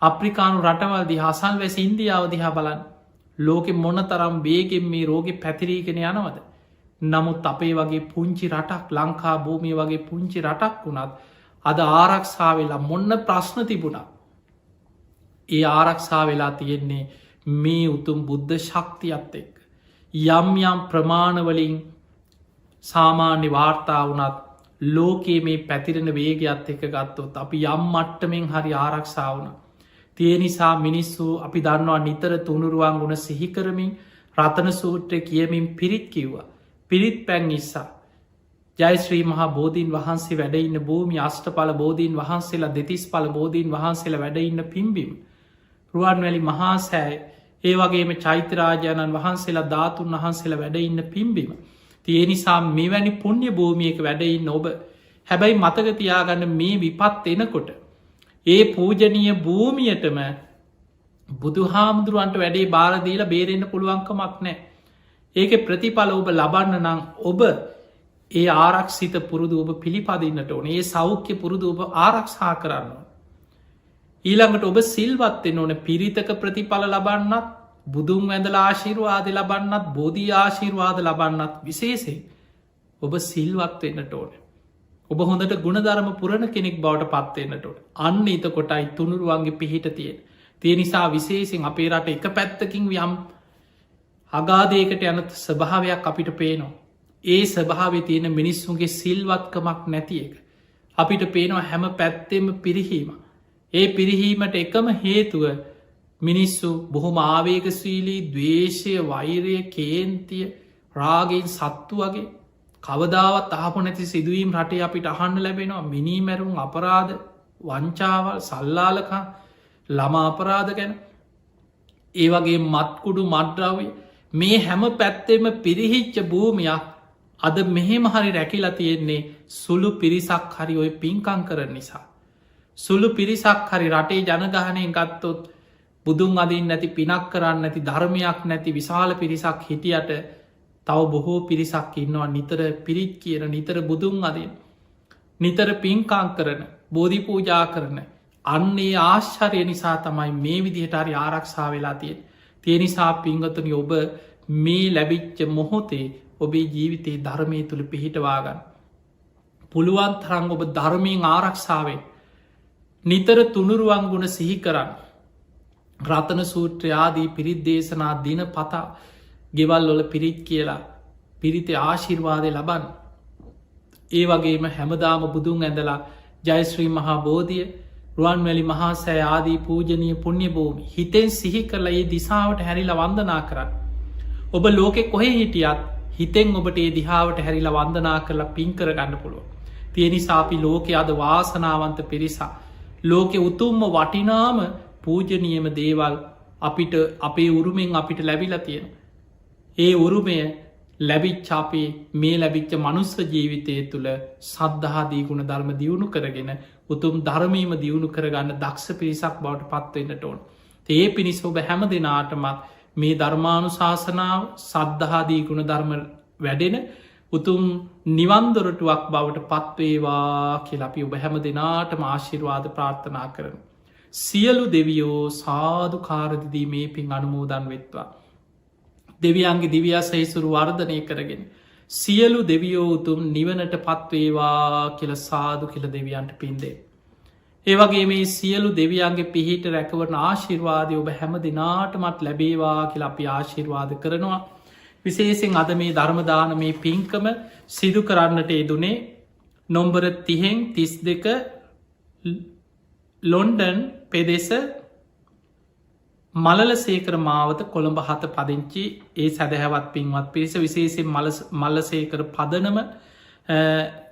[SPEAKER 1] අප්‍රිකානු රටවල් දිහා අසල් වැස ඉන්දියාව දිහා බලන්න ලෝකෙ මොන තරම් බේගෙන් මේ රෝගෙ පැතිරීගෙන යනවද. නමුත් අපේ වගේ පුංචි රටක් ලංකා භූමිය වගේ පුංචි රටක් වුණත් අද ආරක්ෂා වෙලා මොන්න ප්‍රශ්න තිබුණා. ඒ ආරක්ෂා වෙලා තියෙන්නේ මේ උතුම් බුද්ධ ශක්තියත් එක් යම් යම් ප්‍රමාණවලින් සාමාන්‍ය වාර්තා වනත් ලෝකයේ මේ පැතිරෙන වේගත් එක ගත්තොත් අපි යම් මට්ටමෙන් හරි ආරක්ෂා වුණ. තිය නිසා මිනිස්සු අපි දන්නවා නිතර තුනුරුවන් ගුණ සිහිකරමින් රතන සූත්‍රය කියමින් පිරිත් කිව්වා. පිරිත් පැන් නිසා. ජයශ්‍රී මහා බෝධීන් වහන්සේ වැඩඉන්න භූමි අෂ්ටඵල බෝධීන් වහන්සේලා දෙතිස් පල බෝධීන් වහන්සේලා වැඩඉන්න පිම්බිම්. රුවන්වැලි මහා සෑය ඒ වගේම චෛත්‍යරාජාණන් වහන්සේලා ධාතුන් වහන්සේලා වැඩඉන්න පිම්බිම. තිය නිසා මෙවැනි පුුණ්‍ය භූමියක වැඩඉන්න ඔබ හැබැයි මතකතියාගන්න මේ විපත් එනකොට. ඒ පූජනීය භූමියටම බුදු හාමුදුරුවන්ට වැඩේ බාරදීල බේරෙන්න්න පුළුවන්කමක් නෑ. ඒක ප්‍රතිඵල ඔබ ලබන්න නම් ඔබ ඒ ආරක්ෂිත පුරුදු ඔබ පිළිපදින්නට ඕන ඒ සෞඛ්‍ය පුරුදු ඔබ ආරක්ෂා කරන්න. ඊළඟට ඔබ සිල්වත්වෙන් ඕන පිරිතක ප්‍රතිඵල ලබන්නත් බුදුන් වැඳල ආශිර්වාද ලබන්නත් බෝධී ආශිර්වාද ලබන්නත් විශේසේ ඔබ සිල්වත්වෙන්නට ඕන. ඔබ හොඳට ගුණධර්ම පුරණ කෙනෙක් බවට පත්වන්නට ඕන. අන්න එත කොටයි තුනුරුවන්ගේ පිහිට තියෙන. තිය නිසා විශේසින් අපේ රට එක පැත්තකින් යම් අගාදයකට යන ස්වභාවයක් අපිට පේනවා. ඒ ස්වභාවය තියෙන මිනිස්සුන්ගේ සිල්වත්කමක් නැති එක. අපිට පේනවා හැම පැත්තෙම පිරිහීම. ඒ පිරිහීමට එකම හේතුව මිනිස්සු බොහොම ආවේගශීලී දවේශය වෛරය කේන්තිය රාගෙන් සත්තු වගේ කවදාවත් අහපු නැති සිදුවීම් රටේ අපිට අහන්න ලැබෙනවා මිනීමැරුම් අපරාධ වංචාවල් සල්ලාලකා ළමා අපරාධ ගැන ඒ වගේ මත්කුඩු මද්‍රව්‍ය මේ හැම පැත්තෙම පිරිහිච්ච භූමියක් අද මෙහෙම හරි රැකිලා තියෙන්නේ සුළු පිරිසක් හරි ඔය පින්කං කරන නිසා. සුළු පිරිසක් හරි රටේ ජනගහනයෙන් ගත්තොත් බුදුන් අදින් නැති පිනක් කරන්න නැති ධර්මයක් නැති විශාල පිරිසක් හිටියට තව බොහෝ පිරිසක් ඉන්නවා නිතර පිරිත් කියන නිතර බුදුන් අදින් නිතර පින්කාං කරන බෝධි පූජා කරන අන්නේ ආශ්චරය නිසා තමයි මේ විදිහට හරි ආරක්ෂා වෙලා තියෙන්. තිය නිසා පිංගතුනි ඔබ මේ ලැබිච්ච මොහොතේ ඔබේ ජීවිතයේ ධර්මය තුළ පිහිටවාගන්න. පුළුවන් තරං ඔබ ධර්මයෙන් ආරක්ෂාවෙන් නිතර තුනුරුවන් ගුණ සිහි කරන්න. රතන සූත්‍රයාදී පිරිත් දේශනා දින පතා ගෙවල් වල පිරිත් කියලා පිරිත ආශිර්වාදය ලබන්. ඒ වගේම හැමදාම බුදුන් ඇඳලා ජයශ්‍රී මහා බෝධිය රුවන්වැලි මහා සෑ ආදී පූජනය පුුණ්‍ය භූමි හිතෙන් සිහි කරලා ඒ දිසාාවට හැරිල වන්දනා කරන්න. ඔබ ලෝකෙ කොහෙ හිටියත් හිතෙන් ඔබට ඒ දිහාාවට හැරිලා වන්දනා කරලා පින් කර ගන්න පුළුව. තියනිසාපි ලෝකෙ අද වාසනාවන්ත පිරිසා. ලෝකෙ උතුම්ම වටිනාම පූජනියම දේවල් අපිට අපේ උරුමෙන් අපිට ලැබිලා තියෙන. ඒ උරුමය ලැබිච්චාපේ මේ ලැබිච්ච මනුස්ව ජීවිතය තුළ සද්ධහාදී ගුණ ධර්ම දියුණු කරගෙන උතුම් ධර්මීම දියුණු කරගන්න දක්ෂ පිරිසක් බවට පත්වවෙන්නට ඕන්. ඒ පිණිස ඔබ හැම දෙනාටමත් මේ ධර්මානු ශාසනාව සද්ධහාදී ගුණ ධර්ම වැඩෙන උතුම් නිවන්දොරටුවක් බවට පත්වේවා කියලපි ඔබ හැම දෙනාටම ආශිර්වාද ප්‍රාර්ථනා කරන. සියලු දෙවියෝ සාධු කාරදිදී මේ පින් අනුමෝදන් වෙත්වා. දෙවියන්ගේ දිවියසහිසුරු වර්ධනය කරගෙන. සියලු දෙවියෝ උතුම් නිවනට පත්වේවා කියල සාදු කියල දෙවියන්ට පින්දේ. ඒවගේ මේ සියලු දෙවියන්ගේ පිහිට රැකවන ආශිර්වාදය ඔබ හැම දෙනාටමත් ලැබේවා කියලා අපි ආශිර්වාද කරනවා. විශේසිෙන් අද මේ ධර්මදාන මේ පින්කම සිදු කරන්නට යෙදුනේ නොම්බර 32 ලොන්ඩන් පෙදෙස මලල සේකර මාවත කොළඹ හත පදිංචි ඒ සැදැහැවත් පින්වත් පිරිස විශේසිෙන් මල්ලසේකර පදනම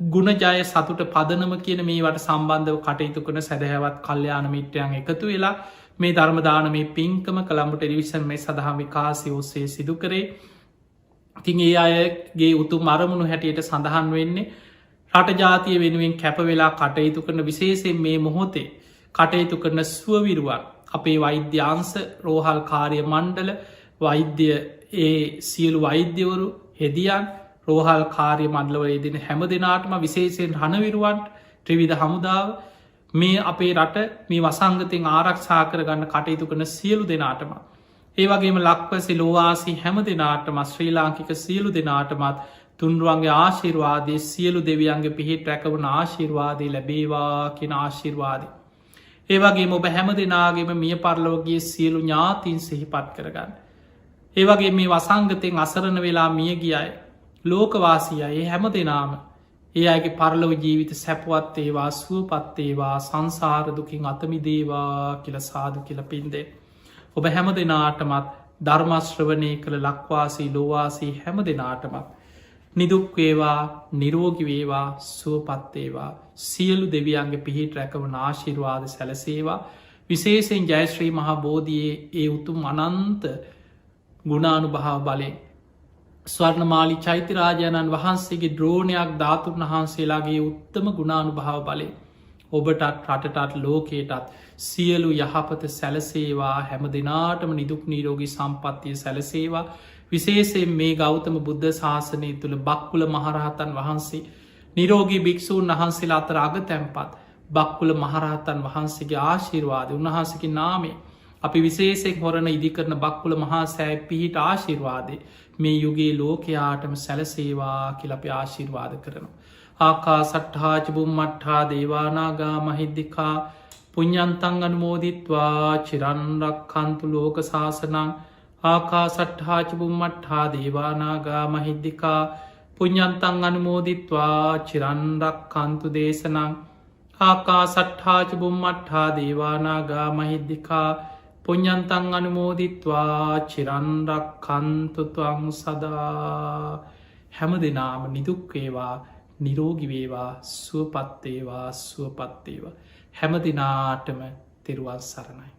[SPEAKER 1] ගුණජය සතුට පදනම කියන මේවට සම්බන්ධව කටයුතු කන සැදැහැවත් කල්්‍යයාන මිත්‍රයන් එකතු වෙලා මේ ධර්මදාන මේ පින්කම කළම්ඹ ටෙලිවිෂන් මේ සඳහා විකාසය ඔස්සේ සිදු කරේ. තින් ඒ අයගේ උතු මරමුණු හැටියට සඳහන් වෙන්නේ රට ජාතිය වෙනුවෙන් කැප වෙලා කටයුතු කරන විශේෂයෙන් මේ මොහොතේ කටයුතු කරන ස්වවිරුවන් අපේ වෛද්‍යාන්ස රෝහල් කාරය මණ්ඩල වෛද්‍ය ඒ සියලු වෛද්‍යවරු හෙදියන් රෝහල් කාරය මණ්ඩලවල දෙන හැම දෙනාටම විශේෂයෙන් රණවිරුවන්ට ත්‍රවිධ හමුදාව මේ අපේ රට මේ වසංගතෙන් ආරක්ෂා කරගන්න කටයුතු කරන සියලු දෙනාටම. ඒ වගේම ලක්වසි ලෝවාසි හැම දෙනාටම ශ්‍රී ලාංකික සියලු දෙනාටමත් තුන්රුවන්ගේ ආශිර්වාදය සියලු දෙවියන්ගේ පිහිට රැකවන ආශිර්වාදය ලැබේවා කියෙන ආශිර්වාදය. ඒවගේ ඔබ හැම දෙනාගේම මිය පරලෝගේ සියලු ඥාතින් සිහිපත් කරගන්න. ඒවගේ මේ වසංගතයෙන් අසරණ වෙලා මිය ගියයි ලෝකවාසිය ඒ හැම දෙනාම ඒ අගේ පරලොව ජීවිත සැපවත් ඒවා සුවපත්තේවා සංසාරදුකින් අතමිදේවා කියල සාදු කියල පින්දේ. ඔබ හැම දෙනාටමත් ධර්මශ්‍රවනය කළ ලක්වාසී ලෝවාසී හැම දෙනාටමත්. නිදුක්වේවා නිරෝගිවේවා සුවපත්තේවා සියලු දෙවියන්ගේ පිහිට රැකවන ආශිර්වාද සැලසේවා විශේෂෙන් ජයශ්‍රී මහා බෝධයේ ඒ උතුම් අනන්ත ගුණානු භාව බලයෙන්. ස්වර්ණමාලි චෛත්‍යරාජාණන් වහන්සේගේ ද්‍රෝණයක් ධාතුන් වහන්සේලාගේ උත්තම ගුණානු භාව බලය ඔබටත් රටටත් ලෝකයටත් සියලු යහපත සැලසේවා හැම දෙනාටම නිදුක් නීරෝගී සම්පත්තිය සැලසේවා විශේෂයෙන් මේ ගෞතම බුද්ධ ශාසනය තුළ බක්කුල මහරහතන් වහන්සේ නිරෝගී භික්‍ෂූන් වහන්සේලා අතර අග තැන්පත් බක්කුල මහරහතන් වහන්සේගේ ආශිර්වාද උන්වහන්සේගේ නාමේ අපි විශේෂෙක් හොරණ ඉදිකරන බක්කුල මහා සෑ පිහිට ආශිර්වාදය මේ යුගේ ලෝකයාටම සැලසේවා කියල අපි ආශිර්වාද කරනවා. ආකා සට්හාච බුම්මට්හා දේවානාගා මහිද්දිකා පුඤ්ඤන්තං අනුමෝදිත්වා චිරන්රක් කන්තු ලෝක ශාසනං ආකා සට්හාච බුම්මට්හා දේවානාගා මහිද්දිකා පුඤ්ඤන්තං අනුමෝදිත්වා චිරන්රක් කන්තු දේශනං ආකා සට්හාච බුම්මට්හා දේවානාගා මහිද්දිකා පුඤ්ඤන්තං අනුමෝදිත්වා චිරන්රක් කන්තුතුවං සදා හැම දෙනාම නිදුක්වේවා නිරෝගිවේවා සුවපත්තේවා සුවපත්තේවා හැම දිනාටම තෙරුවන් සරණයි.